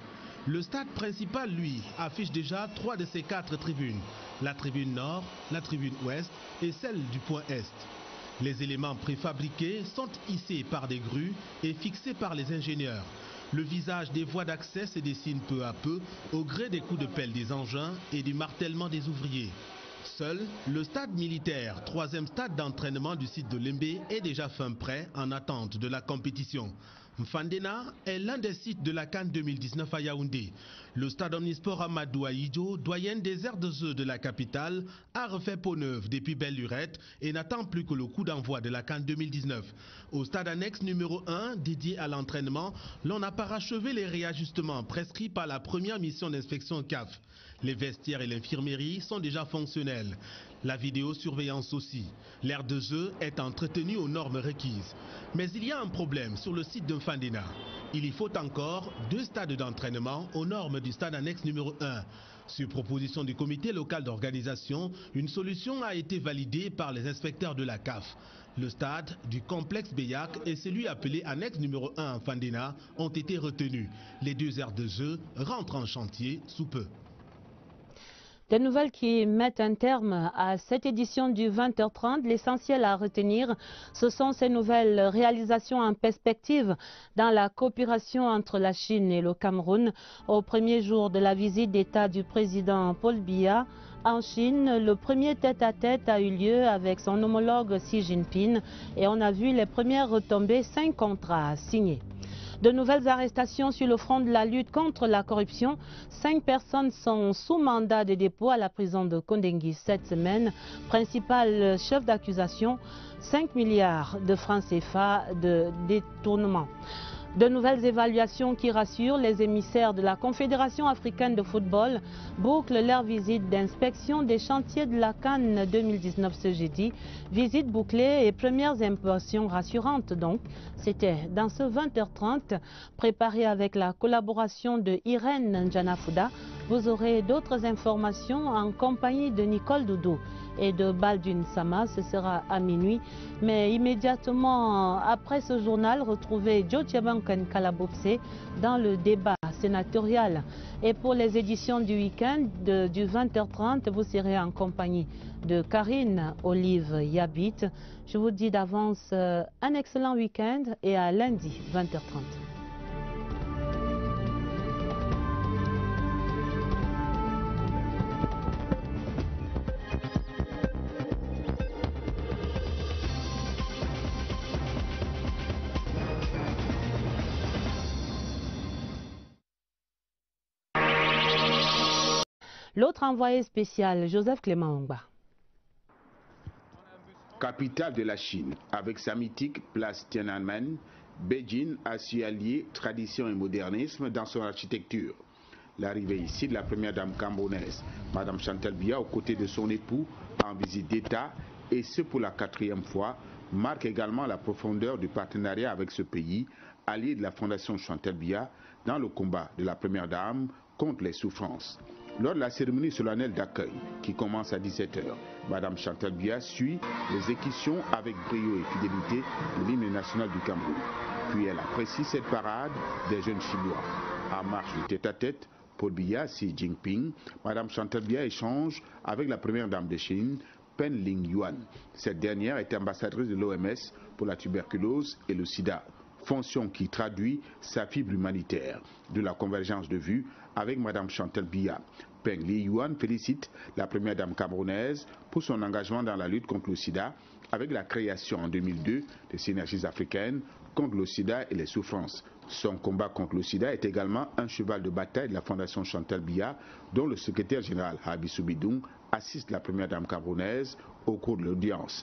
Le stade principal, lui, affiche déjà 3 de ses 4 tribunes. La tribune nord, la tribune ouest et celle du point est. Les éléments préfabriqués sont hissés par des grues et fixés par les ingénieurs. Le visage des voies d'accès se dessine peu à peu au gré des coups de pelle des engins et du martèlement des ouvriers. Seul le stade militaire, 3e stade d'entraînement du site de Lembe, est déjà fin prêt en attente de la compétition. Mfandena est l'un des sites de la CAN 2019 à Yaoundé. Le stade omnisport Amadou Aïdjo, doyen des aires de jeu de la capitale, a refait peau neuve depuis belle lurette et n'attend plus que le coup d'envoi de la CAN 2019. Au stade annexe numéro 1, dédié à l'entraînement, l'on a parachevé les réajustements prescrits par la première mission d'inspection CAF. Les vestiaires et l'infirmerie sont déjà fonctionnels. La vidéosurveillance aussi. L'aire de jeu est entretenue aux normes requises. Mais il y a un problème sur le site de Mfandena. Il y faut encore 2 stades d'entraînement aux normes du stade annexe numéro 1. Sur proposition du comité local d'organisation, une solution a été validée par les inspecteurs de la CAF. Le stade du complexe Beyak et celui appelé annexe numéro 1 à Fandena ont été retenus. Les deux aires de jeu rentrent en chantier sous peu. Des nouvelles qui mettent un terme à cette édition du 20h30. L'essentiel à retenir, ce sont ces nouvelles réalisations en perspective dans la coopération entre la Chine et le Cameroun. Au premier jour de la visite d'État du président Paul Biya en Chine, le premier tête-à-tête a eu lieu avec son homologue Xi Jinping et on a vu les premières retombées, 5 contrats signés. De nouvelles arrestations sur le front de la lutte contre la corruption. 5 personnes sont sous mandat de dépôt à la prison de Kondengui cette semaine. Principal chef d'accusation, 5 milliards de francs CFA de détournement. De nouvelles évaluations qui rassurent les émissaires de la Confédération africaine de football bouclent leur visite d'inspection des chantiers de la CAN 2019 ce jeudi. Visite bouclée et premières impressions rassurantes donc. C'était dans ce 20h30 préparé avec la collaboration de Irène Njanafuda. Vous aurez d'autres informations en compagnie de Nicole Doudou et de Baldwin Sama. Ce sera à minuit. Mais immédiatement après ce journal, retrouvez Joe Tchebankan Kalabopse dans le débat sénatorial. Et pour les éditions du week-end du 20h30, vous serez en compagnie de Karine Olive Yabit. Je vous dis d'avance un excellent week-end et à lundi 20h30. L'autre envoyé spécial, Joseph Clément Ongba. Capitale de la Chine, avec sa mythique place Tiananmen, Beijing a su allier tradition et modernisme dans son architecture. L'arrivée ici de la première dame camerounaise, Madame Chantal Biya, aux côtés de son époux, en visite d'État, et ce pour la 4e fois, marque également la profondeur du partenariat avec ce pays, allié de la Fondation Chantal Biya, dans le combat de la première dame contre les souffrances. Lors de la cérémonie solennelle d'accueil, qui commence à 17h, Madame Chantal Biya suit les équitations avec brio et fidélité de l'hymne national du Cameroun. Puis elle apprécie cette parade des jeunes Chinois. En marche du tête-à-tête, Paul Biya, Xi Jinping, Madame Chantal Biya échange avec la première dame de Chine, Pen Ling-yuan. Cette dernière est ambassadrice de l'OMS pour la tuberculose et le sida, fonction qui traduit sa fibre humanitaire. De la convergence de vues avec Madame Chantal Biya, Peng Liyuan félicite la première dame camerounaise pour son engagement dans la lutte contre le sida avec la création en 2002 des synergies africaines contre le sida et les souffrances. Son combat contre le sida est également un cheval de bataille de la Fondation Chantal Biya, dont le secrétaire général Habissou Bidoum assiste la première dame camerounaise au cours de l'audience.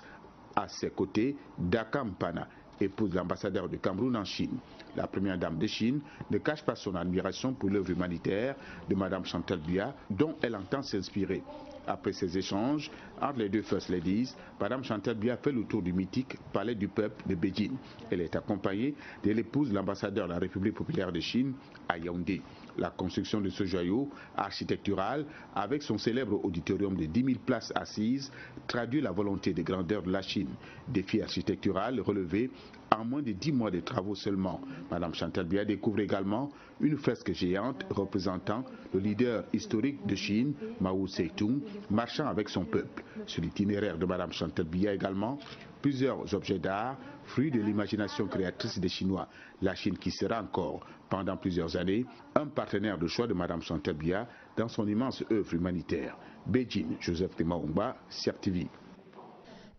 À ses côtés, Daka Mpana, épouse de l'ambassadeur du Cameroun en Chine. La première dame de Chine ne cache pas son admiration pour l'œuvre humanitaire de Madame Chantal Biya, dont elle entend s'inspirer. Après ces échanges entre les deux First Ladies, Madame Chantal Biya fait le tour du mythique Palais du Peuple de Beijing. Elle est accompagnée de l'épouse de l'ambassadeur de la République populaire de Chine à Yaoundé. La construction de ce joyau architectural, avec son célèbre auditorium de 10 000 places assises, traduit la volonté de grandeur de la Chine. Défi architectural relevé en moins de 10 mois de travaux seulement. Madame Chantal Biya découvre également une fresque géante représentant le leader historique de Chine, Mao Tse-tung, marchant avec son peuple. Sur l'itinéraire de Madame Chantal Biya également, plusieurs objets d'art, fruits de l'imagination créatrice des Chinois. La Chine qui sera encore, pendant plusieurs années, un partenaire de choix de Madame Chantal Biya dans son immense œuvre humanitaire. Beijing, Joseph Temaumba, CIAP TV.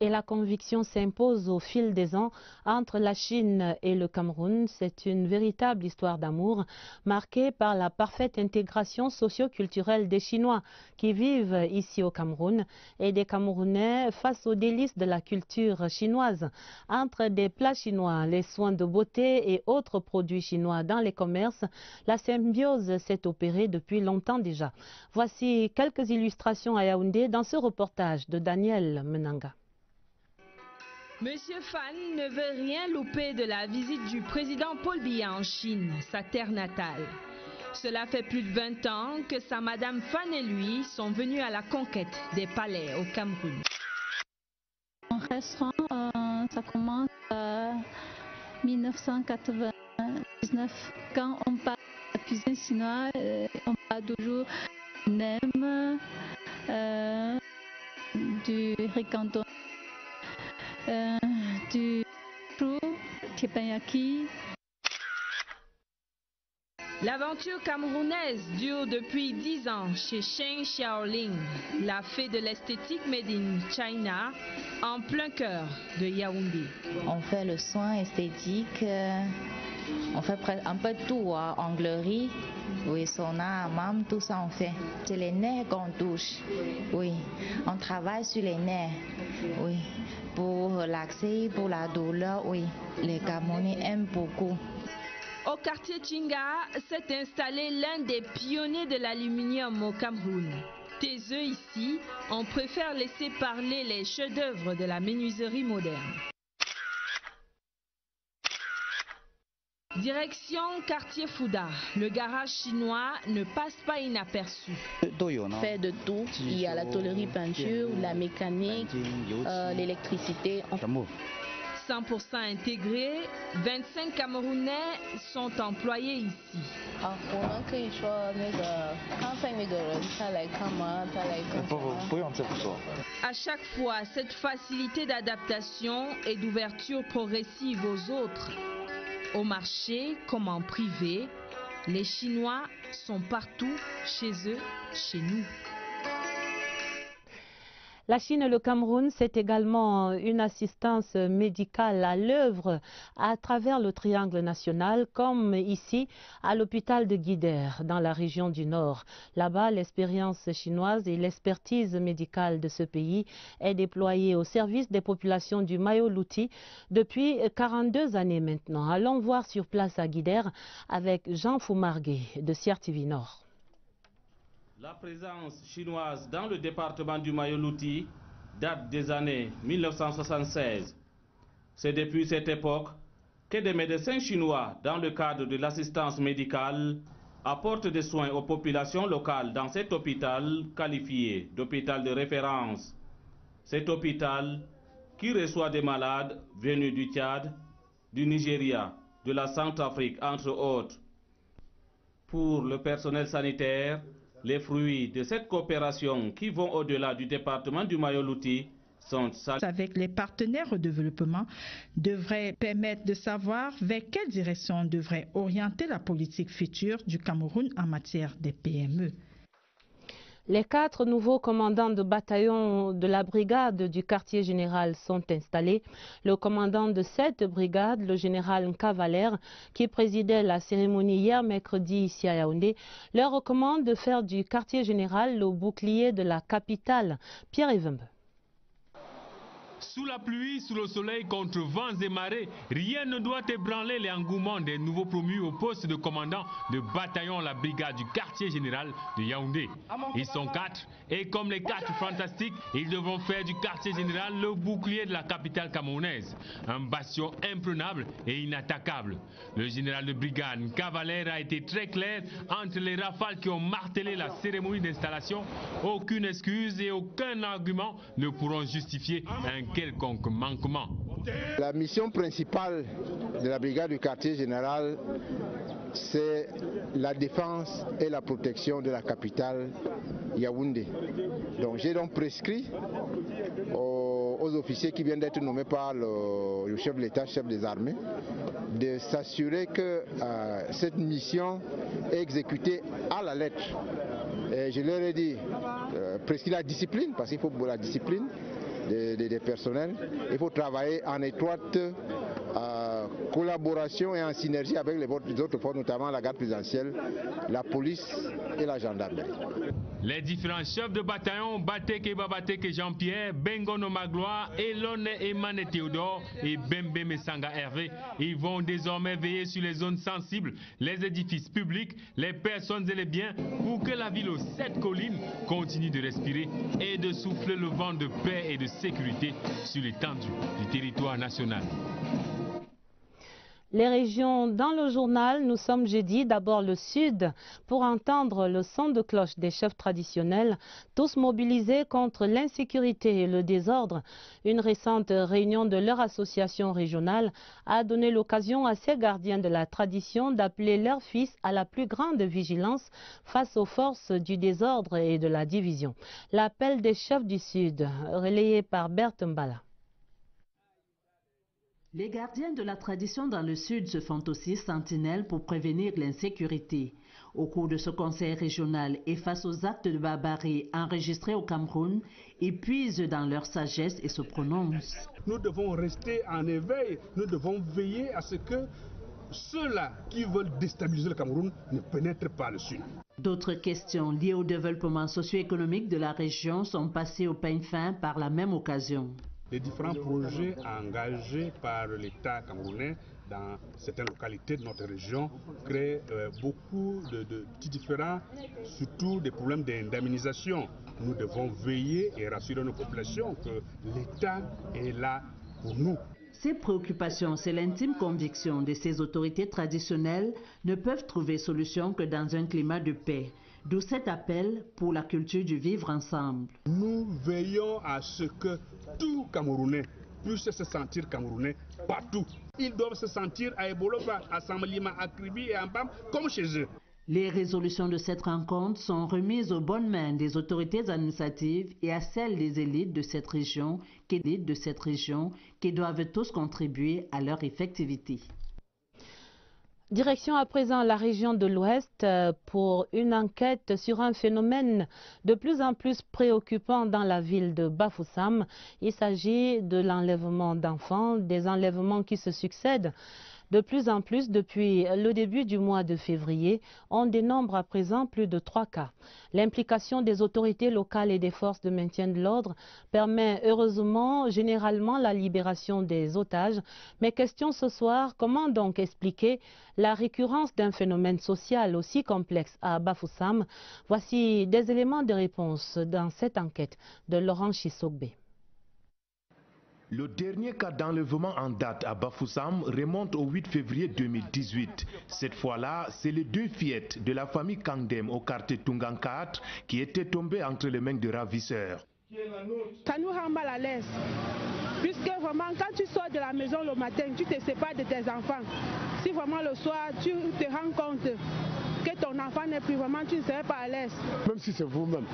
Et la conviction s'impose au fil des ans entre la Chine et le Cameroun. C'est une véritable histoire d'amour marquée par la parfaite intégration socio-culturelle des Chinois qui vivent ici au Cameroun et des Camerounais face aux délices de la culture chinoise. Entre des plats chinois, les soins de beauté et autres produits chinois dans les commerces, la symbiose s'est opérée depuis longtemps déjà. Voici quelques illustrations à Yaoundé dans ce reportage de Daniel Menanga. Monsieur Fan ne veut rien louper de la visite du président Paul Biya en Chine, sa terre natale. Cela fait plus de 20 ans que sa madame Fan et lui sont venus à la conquête des palais au Cameroun. Un restaurant Ça commence en 1999. Quand on parle de la cuisine chinoise, on parle toujours nem, du riz canton, du chou, teppanyaki. L'aventure camerounaise dure depuis 10 ans chez Sheng Xiaoling, la fée de l'esthétique made in China, en plein cœur de Yaoundé. On fait le soin esthétique, on fait un peu tout, onglerie, oui, sauna, hammam, tout ça on fait. C'est les nerfs qu'on touche, oui, on travaille sur les nerfs, oui, pour relaxer, pour la douleur, oui, les Camerounais aiment beaucoup. Au quartier Chinga s'est installé l'un des pionniers de l'aluminium au Cameroun. Taiseux ici, on préfère laisser parler les chefs-d'œuvre de la menuiserie moderne. Direction quartier Fouda, le garage chinois ne passe pas inaperçu. Fait de tout, il y a la tôlerie peinture, la mécanique, l'électricité. 100% intégrés, 25 Camerounais sont employés ici. À chaque fois, cette facilité d'adaptation et d'ouverture progressive aux autres, au marché comme en privé, les Chinois sont partout, chez eux, chez nous. La Chine et le Cameroun, c'est également une assistance médicale à l'œuvre à travers le triangle national, comme ici à l'hôpital de Guider, dans la région du Nord. Là-bas, l'expérience chinoise et l'expertise médicale de ce pays est déployée au service des populations du Mayo-Louti depuis 42 années maintenant. Allons voir sur place à Guider avec Jean Foumargué de Sierre TV Nord. La présence chinoise dans le département du Mayo-Louti date des années 1976. C'est depuis cette époque que des médecins chinois, dans le cadre de l'assistance médicale, apportent des soins aux populations locales dans cet hôpital qualifié d'hôpital de référence. Cet hôpital qui reçoit des malades venus du Tchad, du Nigeria, de la Centrafrique, entre autres. Pour le personnel sanitaire, les fruits de cette coopération qui vont au-delà du département du Mayo-Louti sont avec les partenaires au développement devrait permettre de savoir vers quelle direction on devrait orienter la politique future du Cameroun en matière des PME. Les 4 nouveaux commandants de bataillon de la brigade du quartier général sont installés. Le commandant de cette brigade, le général Nkavaler, qui présidait la cérémonie hier mercredi ici à Yaoundé, leur recommande de faire du quartier général le bouclier de la capitale. Pierre Evembe. Sous la pluie, sous le soleil, contre vents et marées, rien ne doit ébranler l'engouement des nouveaux promus au poste de commandant de bataillon la brigade du quartier général de Yaoundé. Ils sont 4 et comme les 4 fantastiques, ils devront faire du quartier général le bouclier de la capitale camerounaise. Un bastion imprenable et inattaquable. Le général de brigade Cavalier a été très clair entre les rafales qui ont martelé la cérémonie d'installation. Aucune excuse et aucun argument ne pourront justifier un quelconque manquement. La mission principale de la brigade du quartier général, c'est la défense et la protection de la capitale Yaoundé. Donc j'ai donc prescrit aux officiers qui viennent d'être nommés par le chef de l'État, chef des armées, de s'assurer que cette mission est exécutée à la lettre. Et je leur ai dit, prescrit la discipline, parce qu'il faut la discipline des personnels. Il faut travailler en étroite collaboration et en synergie avec les autres forces, notamment la garde présidentielle, la police et la gendarmerie. Les différents chefs de bataillon, Bateke Babateke Jean-Pierre, Bengono Magloire, Elone Emane Théodore et Bembe Mesanga Hervé, ils vont désormais veiller sur les zones sensibles, les édifices publics, les personnes et les biens pour que la ville aux 7 collines continue de respirer et de souffler le vent de paix et de sécurité sur l'étendue du territoire national. Les régions dans le journal, nous sommes jeudi, d'abord le sud, pour entendre le son de cloche des chefs traditionnels, tous mobilisés contre l'insécurité et le désordre. Une récente réunion de leur association régionale a donné l'occasion à ces gardiens de la tradition d'appeler leurs fils à la plus grande vigilance face aux forces du désordre et de la division. L'appel des chefs du sud, relayé par Berthe Mbala. Les gardiens de la tradition dans le sud se font aussi sentinelles pour prévenir l'insécurité. Au cours de ce conseil régional et face aux actes de barbarie enregistrés au Cameroun, ils puisent dans leur sagesse et se prononcent. Nous devons rester en éveil, nous devons veiller à ce que ceux-là qui veulent déstabiliser le Cameroun ne pénètrent pas le sud. D'autres questions liées au développement socio-économique de la région sont passées au peigne fin par la même occasion. Les différents projets engagés par l'État camerounais dans certaines localités de notre région créent beaucoup de petits différends, surtout des problèmes d'indemnisation. Nous devons veiller et rassurer nos populations que l'État est là pour nous. Ces préoccupations, c'est l'intime conviction de ces autorités traditionnelles, ne peuvent trouver solution que dans un climat de paix. D'où cet appel pour la culture du vivre ensemble. Nous veillons à ce que tout Camerounais puisse se sentir Camerounais partout. Ils doivent se sentir à Eboloba, à Samalima, à Kribi et à Mbam comme chez eux. Les résolutions de cette rencontre sont remises aux bonnes mains des autorités administratives et à celles des élites de cette région qui doivent tous contribuer à leur effectivité. Direction à présent la région de l'Ouest pour une enquête sur un phénomène de plus en plus préoccupant dans la ville de Bafoussam. Il s'agit de l'enlèvement d'enfants, des enlèvements qui se succèdent de plus en plus depuis le début du mois de février. On dénombre à présent plus de 3 cas. L'implication des autorités locales et des forces de maintien de l'ordre permet heureusement généralement la libération des otages. Mais question ce soir, comment donc expliquer la récurrence d'un phénomène social aussi complexe à Bafoussam? Voici des éléments de réponse dans cette enquête de Laurent Chisogbe. Le dernier cas d'enlèvement en date à Bafoussam remonte au 8 février 2018. Cette fois-là, c'est les 2 fillettes de la famille Kangdem au quartier Tungan 4 qui étaient tombées entre les mains de ravisseurs. Ça nous rend mal à l'aise, puisque vraiment quand tu sors de la maison le matin, tu te sépares de tes enfants. Si vraiment le soir, tu te rends compte que ton enfant n'est plus vraiment, tu ne serais pas à l'aise. Même si c'est vous-même,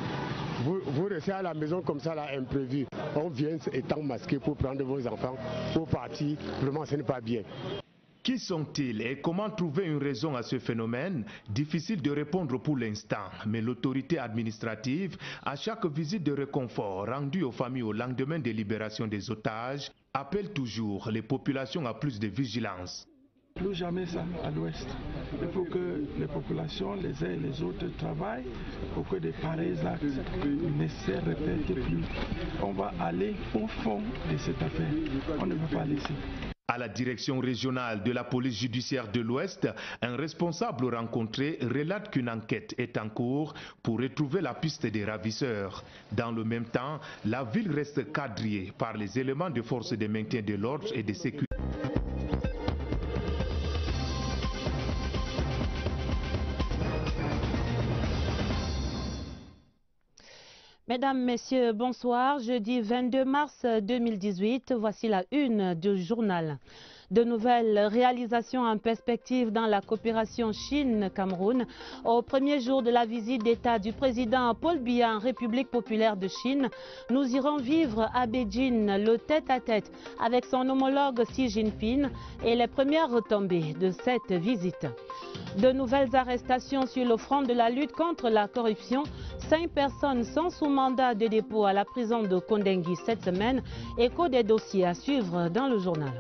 vous restez à la maison comme ça, là, imprévu. On vient étant masqué pour prendre vos enfants, pour partir, vraiment ce n'est pas bien. Qui sont-ils et comment trouver une raison à ce phénomène? Difficile de répondre pour l'instant, mais l'autorité administrative, à chaque visite de réconfort rendue aux familles au lendemain des libérations des otages, appelle toujours les populations à plus de vigilance. Plus jamais ça à l'ouest. Il faut que les populations, les uns et les autres travaillent pour que des pareils actes ne se répètent plus. On va aller au fond de cette affaire. On ne peut pas laisser. À la direction régionale de la police judiciaire de l'Ouest, un responsable rencontré relate qu'une enquête est en cours pour retrouver la piste des ravisseurs. Dans le même temps, la ville reste quadrillée par les éléments de force de maintien de l'ordre et de sécurité. Mesdames, Messieurs, bonsoir. Jeudi 22 mars 2018, voici la une du journal. De nouvelles réalisations en perspective dans la coopération Chine-Cameroun. Au premier jour de la visite d'État du président Paul Biya en République populaire de Chine, nous irons vivre à Beijing le tête-à-tête avec son homologue Xi Jinping et les premières retombées de cette visite. De nouvelles arrestations sur le front de la lutte contre la corruption. 5 personnes sont sous mandat de dépôt à la prison de Kondengui cette semaine. Écho des dossiers à suivre dans le journal.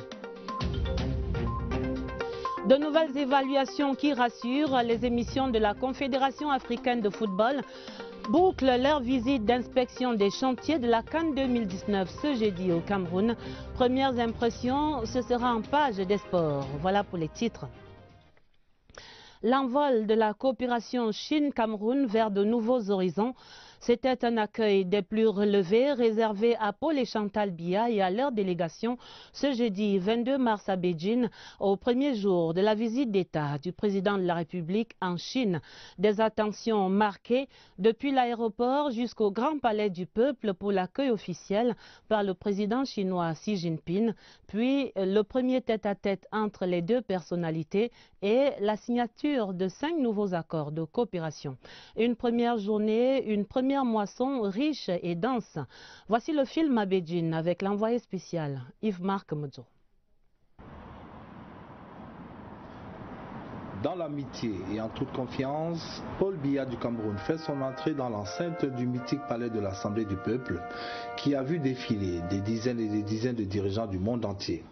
De nouvelles évaluations qui rassurent. Les émissions de la Confédération africaine de football bouclent leur visite d'inspection des chantiers de la CAN 2019 ce jeudi au Cameroun. Premières impressions, ce sera en page des sports. Voilà pour les titres. L'envol de la coopération Chine-Cameroun vers de nouveaux horizons. C'était un accueil des plus relevés réservé à Paul et Chantal Biya et à leur délégation ce jeudi 22 mars à Beijing, au premier jour de la visite d'État du président de la République en Chine. Des attentions marquées depuis l'aéroport jusqu'au Grand Palais du Peuple pour l'accueil officiel par le président chinois Xi Jinping, puis le premier tête-à-tête entre les deux personnalités et la signature de 5 nouveaux accords de coopération. Une première journée, une première moisson riche et dense. Voici le film à Beijing avec l'envoyé spécial Yves-Marc Modzo. Dans l'amitié et en toute confiance, Paul Biya du Cameroun fait son entrée dans l'enceinte du mythique palais de l'Assemblée du Peuple qui a vu défiler des dizaines et des dizaines de dirigeants du monde entier.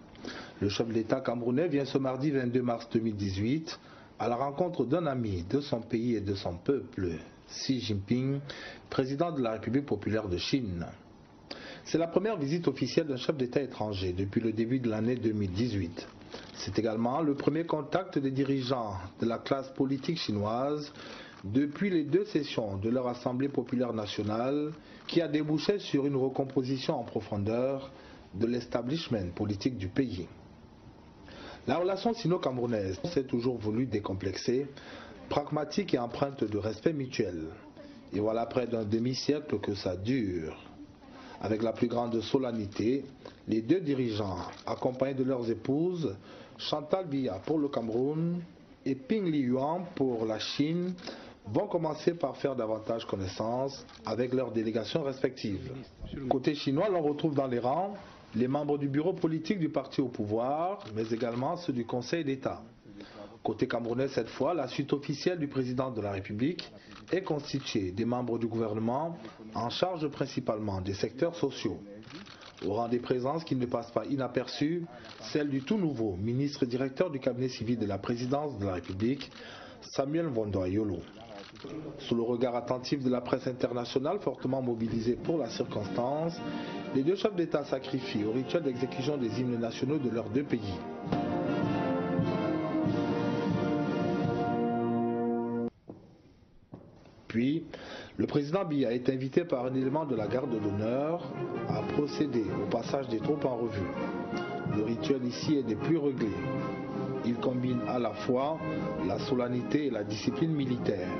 Le chef d'État camerounais vient ce mardi 22 mars 2018 à la rencontre d'un ami de son pays et de son peuple, Xi Jinping, président de la République populaire de Chine. C'est la première visite officielle d'un chef d'État étranger depuis le début de l'année 2018. C'est également le premier contact des dirigeants de la classe politique chinoise depuis les 2 sessions de leur Assemblée populaire nationale qui a débouché sur une recomposition en profondeur de l'establishment politique du pays. La relation sino-camerounaise s'est toujours voulue décomplexée, pragmatique et empreinte de respect mutuel. Et voilà près d'un demi-siècle que ça dure. Avec la plus grande solennité, les 2 dirigeants, accompagnés de leurs épouses, Chantal Biya pour le Cameroun et Ping Liyuan pour la Chine, vont commencer par faire davantage connaissance avec leurs délégations respectives. Côté chinois, l'on retrouve dans les rangs les membres du bureau politique du parti au pouvoir, mais également ceux du Conseil d'État. Côté camerounais, cette fois, la suite officielle du président de la République est constituée des membres du gouvernement en charge principalement des secteurs sociaux. Au rang des présences qui ne passent pas inaperçues, celle du tout nouveau ministre directeur du cabinet civil de la présidence de la République, Samuel Mvondo-Ayolo. Sous le regard attentif de la presse internationale fortement mobilisée pour la circonstance, les 2 chefs d'État sacrifient au rituel d'exécution des hymnes nationaux de leurs 2 pays. Puis, le président Biya est invité par un élément de la garde de l'honneur à procéder au passage des troupes en revue. Le rituel ici est des plus réglés. Il combine à la fois la solennité et la discipline militaire.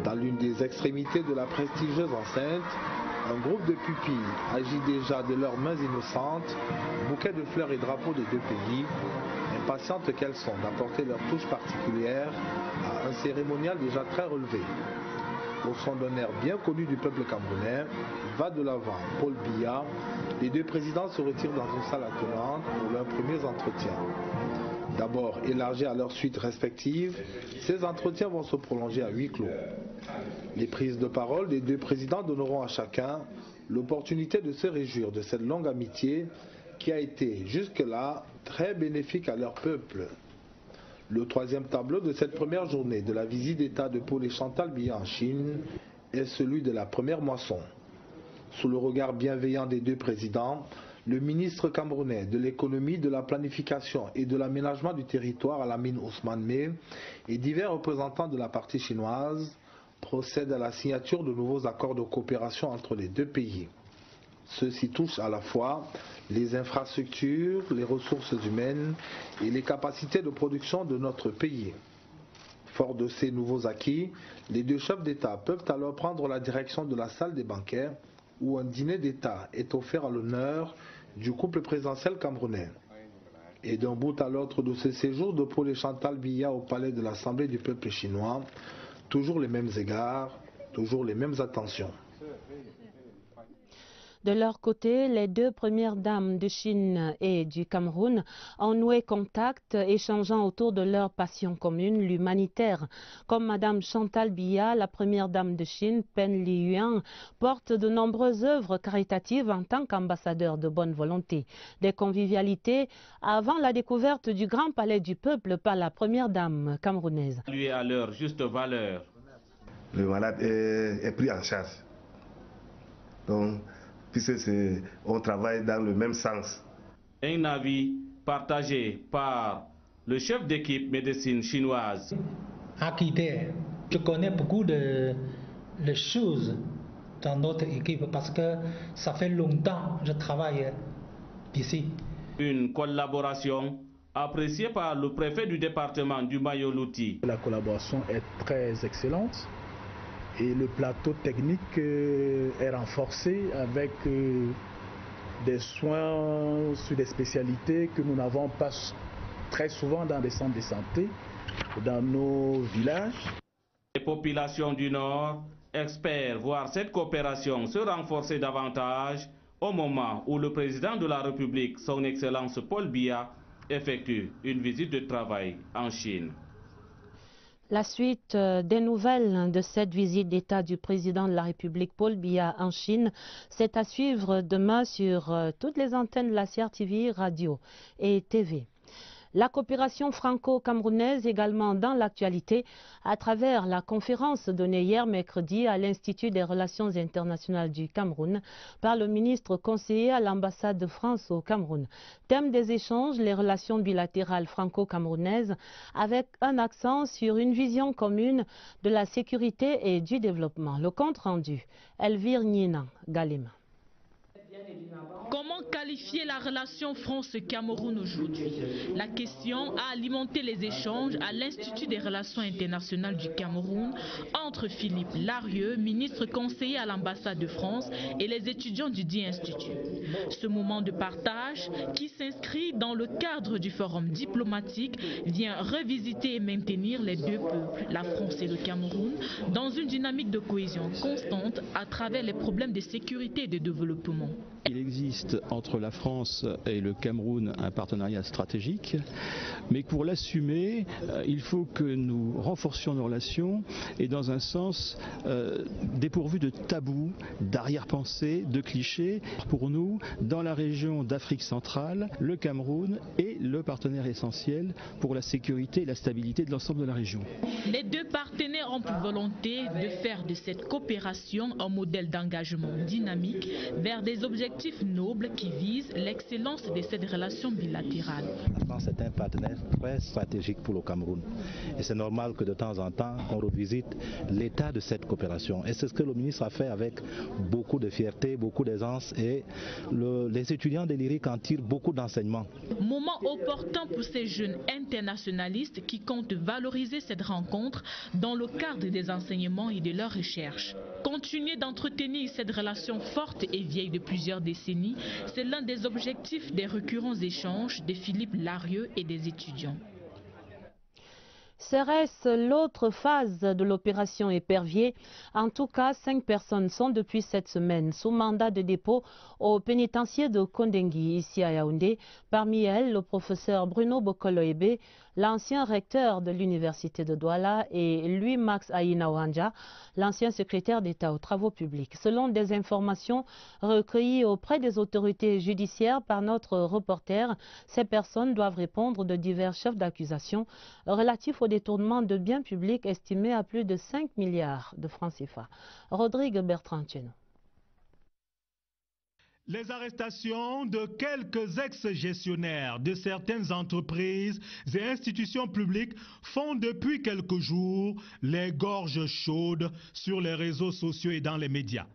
Dans l'une des extrémités de la prestigieuse enceinte, un groupe de pupilles agit déjà de leurs mains innocentes, bouquets de fleurs et drapeaux des 2 pays, impatientes qu'elles sont d'apporter leur touche particulière à un cérémonial déjà très relevé. Au son d'un air bien connu du peuple camerounais, va de l'avant Paul Biya, les 2 présidents se retirent dans une salle attenante pour leurs premiers entretiens. D'abord élargis à leurs suites respectives, ces entretiens vont se prolonger à huis clos. Les prises de parole des 2 présidents donneront à chacun l'opportunité de se réjouir de cette longue amitié qui a été jusque-là très bénéfique à leur peuple. Le 3e tableau de cette première journée de la visite d'État de Paul et Chantal Biya en Chine est celui de la première moisson. Sous le regard bienveillant des 2 présidents, le ministre camerounais de l'économie, de la planification et de l'aménagement du territoire Alamine Ousmane Meh et divers représentants de la partie chinoise procèdent à la signature de nouveaux accords de coopération entre les 2 pays. Ceux-ci touchent à la fois les infrastructures, les ressources humaines et les capacités de production de notre pays. Fort de ces nouveaux acquis, les 2 chefs d'État peuvent alors prendre la direction de la salle des banquets où un dîner d'État est offert à l'honneur du couple présidentiel camerounais. Et d'un bout à l'autre de ce séjour de Paul et Chantal Biya au palais de l'Assemblée du peuple chinois, toujours les mêmes égards, toujours les mêmes attentions. De leur côté, les 2 premières dames de Chine et du Cameroun ont noué contact, échangeant autour de leur passion commune, l'humanitaire. Comme Madame Chantal Biya, la première dame de Chine, Peng Liyuan, porte de nombreuses œuvres caritatives en tant qu'ambassadeur de bonne volonté. Des convivialités avant la découverte du Grand Palais du Peuple par la première dame camerounaise. Lui à leur juste valeur. Le malade est pris en charge. Donc, puisque on travaille dans le même sens. Un avis partagé par le chef d'équipe médecine chinoise. Architecte, je connais beaucoup de choses dans notre équipe parce que ça fait longtemps que je travaille ici. Une collaboration appréciée par le préfet du département du Mayo-Loti. La collaboration est très excellente et le plateau technique est renforcé avec des soins sur des spécialités que nous n'avons pas très souvent dans des centres de santé, dans nos villages. Les populations du Nord espèrent voir cette coopération se renforcer davantage au moment où le président de la République, son Excellence Paul Biya, effectue une visite de travail en Chine. La suite des nouvelles de cette visite d'État du président de la République Paul Biya en Chine, c'est à suivre demain sur toutes les antennes de la CRTV, radio et TV. La coopération franco-camerounaise également dans l'actualité à travers la conférence donnée hier mercredi à l'Institut des relations internationales du Cameroun par le ministre conseiller à l'ambassade de France au Cameroun. Thème des échanges, les relations bilatérales franco-camerounaises avec un accent sur une vision commune de la sécurité et du développement. Le compte rendu, Elvire Nina Galema. Comment qualifier la relation France-Cameroun aujourd'hui? La question a alimenté les échanges à l'Institut des relations internationales du Cameroun entre Philippe Larieux, ministre conseiller à l'ambassade de France, et les étudiants du dit institut. Ce moment de partage, qui s'inscrit dans le cadre du forum diplomatique, vient revisiter et maintenir les deux peuples, la France et le Cameroun, dans une dynamique de cohésion constante à travers les problèmes de sécurité et de développement. Il existe entre la France et le Cameroun un partenariat stratégique, mais pour l'assumer, il faut que nous renforcions nos relations et dans un sens dépourvu de tabous, d'arrière-pensées, de clichés. Pour nous, dans la région d'Afrique centrale, le Cameroun est le partenaire essentiel pour la sécurité et la stabilité de l'ensemble de la région. Les deux partenaires ont pour volonté de faire de cette coopération un modèle d'engagement dynamique vers des objectifs nobles qui visent l'excellence de cette relation bilatérale. La France est un partenaire très stratégique pour le Cameroun et c'est normal que de temps en temps on revisite l'état de cette coopération et c'est ce que le ministre a fait avec beaucoup de fierté, beaucoup d'aisance et les étudiants de l'IRIC en tirent beaucoup d'enseignements. Moment opportun pour ces jeunes internationalistes qui comptent valoriser cette rencontre dans le cadre des enseignements et de leurs recherches. Continuer d'entretenir cette relation forte et vieille de plusieurs décennies, c'est l'un des objectifs des récurrents échanges de Philippe Larieux et des étudiants. Serait-ce l'autre phase de l'opération Épervier? En tout cas, 5 personnes sont depuis cette semaine sous mandat de dépôt au pénitencier de Kondengui, ici à Yaoundé. Parmi elles, le professeur Bruno Bokolo-Ebe, l'ancien recteur de l'université de Douala, et Louis-Max Aïna-Ouanja, l'ancien secrétaire d'État aux travaux publics. Selon des informations recueillies auprès des autorités judiciaires par notre reporter, ces personnes doivent répondre de divers chefs d'accusation relatifs au détournement de biens publics estimés à plus de 5 milliards de francs CFA. Rodrigue Bertrand-Tcheno. Les arrestations de quelques ex-gestionnaires de certaines entreprises et institutions publiques font depuis quelques jours les gorges chaudes sur les réseaux sociaux et dans les médias.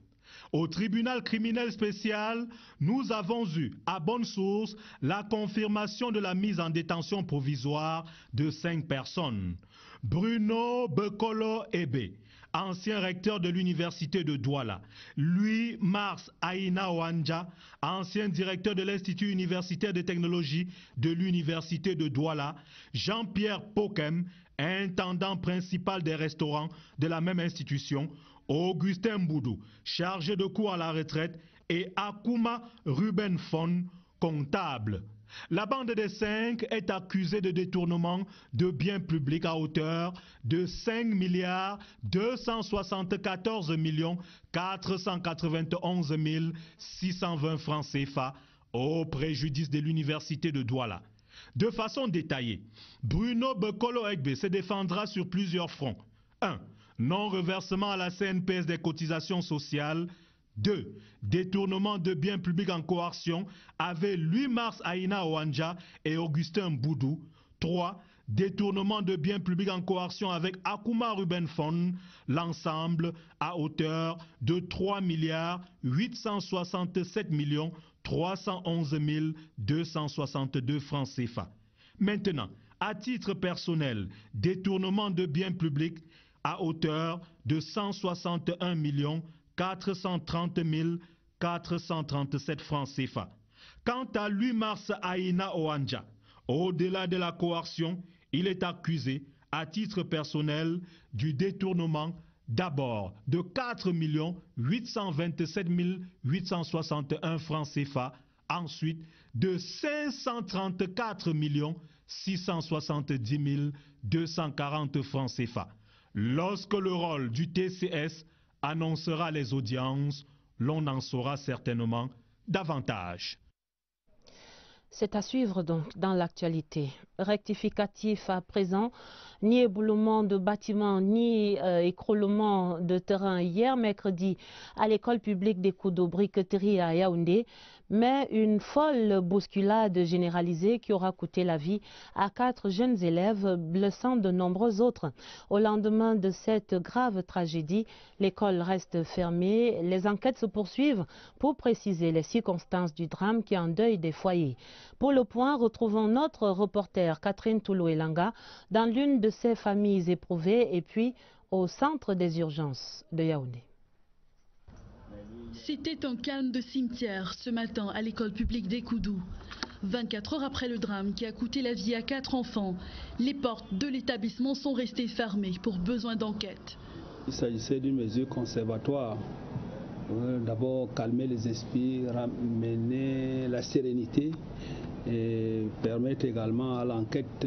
Au tribunal criminel spécial, nous avons eu, à bonne source, la confirmation de la mise en détention provisoire de 5 personnes. Bruno Bokolo-Ebe, ancien recteur de l'université de Douala, Louis-Max Aïna-Ouanja, ancien directeur de l'Institut universitaire de technologie de l'université de Douala, Jean-Pierre Pokem, intendant principal des restaurants de la même institution, Augustin Boudou, chargé de cours à la retraite, et Akuma Ruben Fon, comptable. La bande des 5 est accusée de détournement de biens publics à hauteur de 5 274 491 620 francs CFA au préjudice de l'université de Douala. De façon détaillée, Bruno Bokolo-Ebe se défendra sur plusieurs fronts. 1. Non-reversement à la CNPS des cotisations sociales. 2. Détournement de biens publics en coercion avec Louis-Max Aïna-Ouanja et Augustin Boudou. 3. détournement de biens publics en coercion avec Akuma Ruben Fond, l'ensemble à hauteur de 3 867 311 262 francs CFA. Maintenant, à titre personnel, détournement de biens publics à hauteur de 161 430 437 francs CFA. Quant à lui, Mars Aina Oanja, au-delà de la coercion, il est accusé à titre personnel du détournement d'abord de 4 827 861 francs CFA, ensuite de 534 670 240 francs CFA. Lorsque le rôle du TCS annoncera les audiences, l'on en saura certainement davantage. C'est à suivre donc dans l'actualité. Rectificatif à présent, ni éboulement de bâtiments, ni écroulement de terrain hier mercredi à l'école publique des Koudou-Briqueterie à Yaoundé, mais une folle bousculade généralisée qui aura coûté la vie à 4 jeunes élèves, blessant de nombreux autres. Au lendemain de cette grave tragédie, l'école reste fermée. Les enquêtes se poursuivent pour préciser les circonstances du drame qui endeuille des foyers. Pour le point, retrouvons notre reporter Catherine Toulou-Elanga dans l'une de ces familles éprouvées et puis au centre des urgences de Yaoundé. C'était un calme de cimetière ce matin à l'école publique des Koudou. 24 heures après le drame qui a coûté la vie à 4 enfants, les portes de l'établissement sont restées fermées pour besoin d'enquête. Il s'agissait d'une mesure conservatoire. D'abord calmer les esprits, ramener la sérénité et permettre également à l'enquête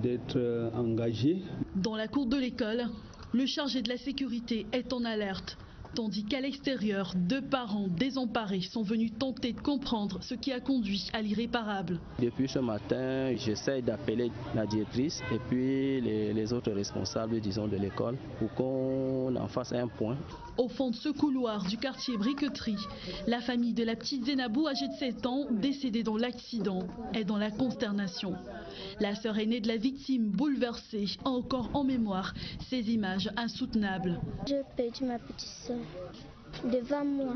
d'être engagée. Dans la cour de l'école, le chargé de la sécurité est en alerte, tandis qu'à l'extérieur, 2 parents désemparés sont venus tenter de comprendre ce qui a conduit à l'irréparable. Depuis ce matin, j'essaie d'appeler la directrice et puis les autres responsables, disons, de l'école pour qu'on en fasse un point. Au fond de ce couloir du quartier Briqueterie, la famille de la petite Zénabou, âgée de 7 ans, décédée dans l'accident, est dans la consternation. La sœur aînée de la victime, bouleversée, a encore en mémoire ces images insoutenables. J'ai perdu ma petite sœur devant moi.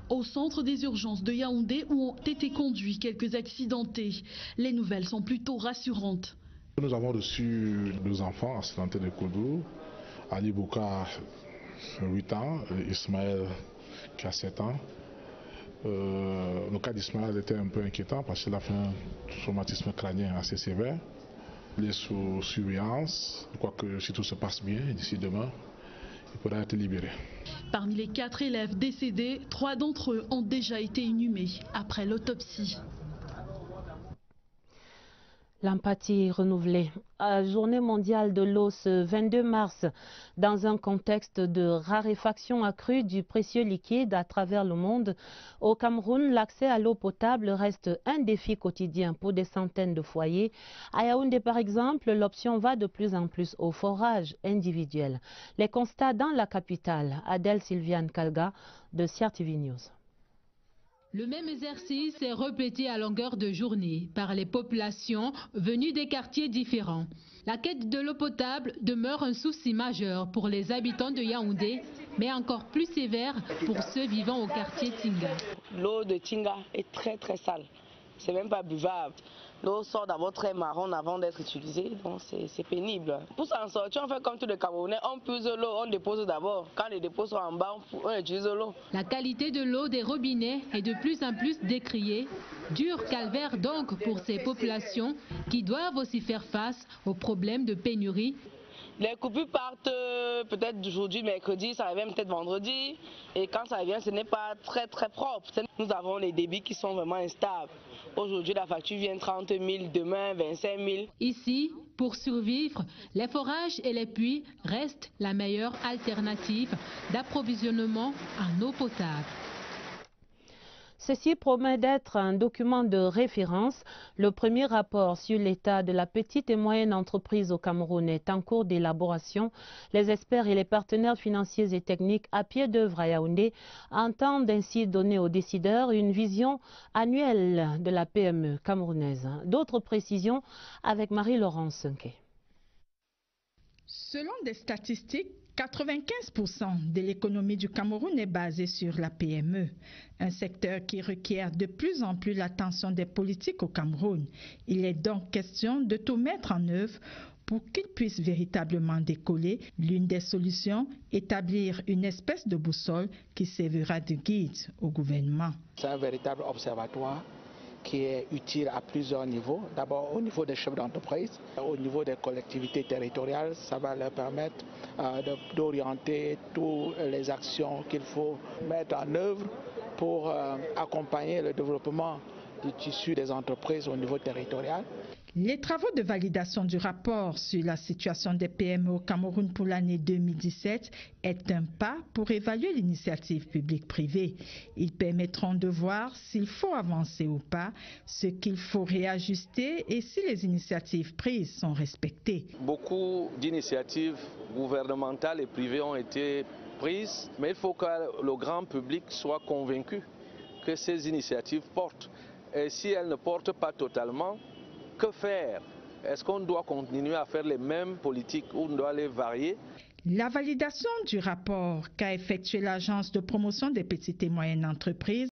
Au centre des urgences de Yaoundé, où ont été conduits quelques accidentés, les nouvelles sont plutôt rassurantes. Nous avons reçu 2 enfants accidentés de Koudou, Ali Bouka, 8 ans, et Ismaël qui a 7 ans. Le cas d'Ismaël était un peu inquiétant parce qu'il a fait un traumatisme crânien assez sévère. Il est sous surveillance. Je crois que si tout se passe bien, d'ici demain, il pourra être libéré. Parmi les 4 élèves décédés, 3 d'entre eux ont déjà été inhumés après l'autopsie. L'empathie renouvelée. Journée mondiale de l'eau ce 22 mars, dans un contexte de raréfaction accrue du précieux liquide à travers le monde. Au Cameroun, l'accès à l'eau potable reste un défi quotidien pour des centaines de foyers. À Yaoundé, par exemple, l'option va de plus en plus au forage individuel. Les constats dans la capitale. Adèle Sylviane Kalga de CRTV News. Le même exercice est répété à longueur de journée par les populations venues des quartiers différents. La quête de l'eau potable demeure un souci majeur pour les habitants de Yaoundé, mais encore plus sévère pour ceux vivant au quartier Tinga. L'eau de Tinga est très sale, c'est même pas buvable. L'eau sort d'abord très marron avant d'être utilisée, donc c'est pénible. Pour s'en sortir, on fait comme tous les Camerounais, on puise l'eau, on dépose d'abord. Quand les dépôts sont en bas, on utilise l'eau. La qualité de l'eau des robinets est de plus en plus décriée. Dur calvaire donc pour ces populations qui doivent aussi faire face aux problèmes de pénurie. Les coupures partent peut-être aujourd'hui, mercredi, ça revient peut-être vendredi. Et quand ça revient, ce n'est pas très propre. Nous avons les débits qui sont vraiment instables. Aujourd'hui, la facture vient 30 000, demain 25 000. Ici, pour survivre, les forages et les puits restent la meilleure alternative d'approvisionnement en eau potable. Ceci promet d'être un document de référence. Le premier rapport sur l'état de la petite et moyenne entreprise au Cameroun est en cours d'élaboration. Les experts et les partenaires financiers et techniques à pied d'œuvre à Yaoundé entendent ainsi donner aux décideurs une vision annuelle de la PME camerounaise. D'autres précisions avec Marie-Laurence Nké. Selon des statistiques, 95% de l'économie du Cameroun est basée sur la PME, un secteur qui requiert de plus en plus l'attention des politiques au Cameroun. Il est donc question de tout mettre en œuvre pour qu'il puisse véritablement décoller. L'une des solutions, établir une espèce de boussole qui servira de guide au gouvernement. C'est un véritable observatoire qui est utile à plusieurs niveaux. D'abord au niveau des chefs d'entreprise, au niveau des collectivités territoriales, ça va leur permettre d'orienter toutes les actions qu'il faut mettre en œuvre pour accompagner le développement du tissu des entreprises au niveau territorial. Les travaux de validation du rapport sur la situation des PME au Cameroun pour l'année 2017 est un pas pour évaluer l'initiative publique-privée. Ils permettront de voir s'il faut avancer ou pas, ce qu'il faut réajuster et si les initiatives prises sont respectées. Beaucoup d'initiatives gouvernementales et privées ont été prises, mais il faut que le grand public soit convaincu que ces initiatives portent. Et si elles ne portent pas totalement, que faire? Est-ce qu'on doit continuer à faire les mêmes politiques ou on doit les varier? La validation du rapport qu'a effectué l'Agence de promotion des petites et moyennes entreprises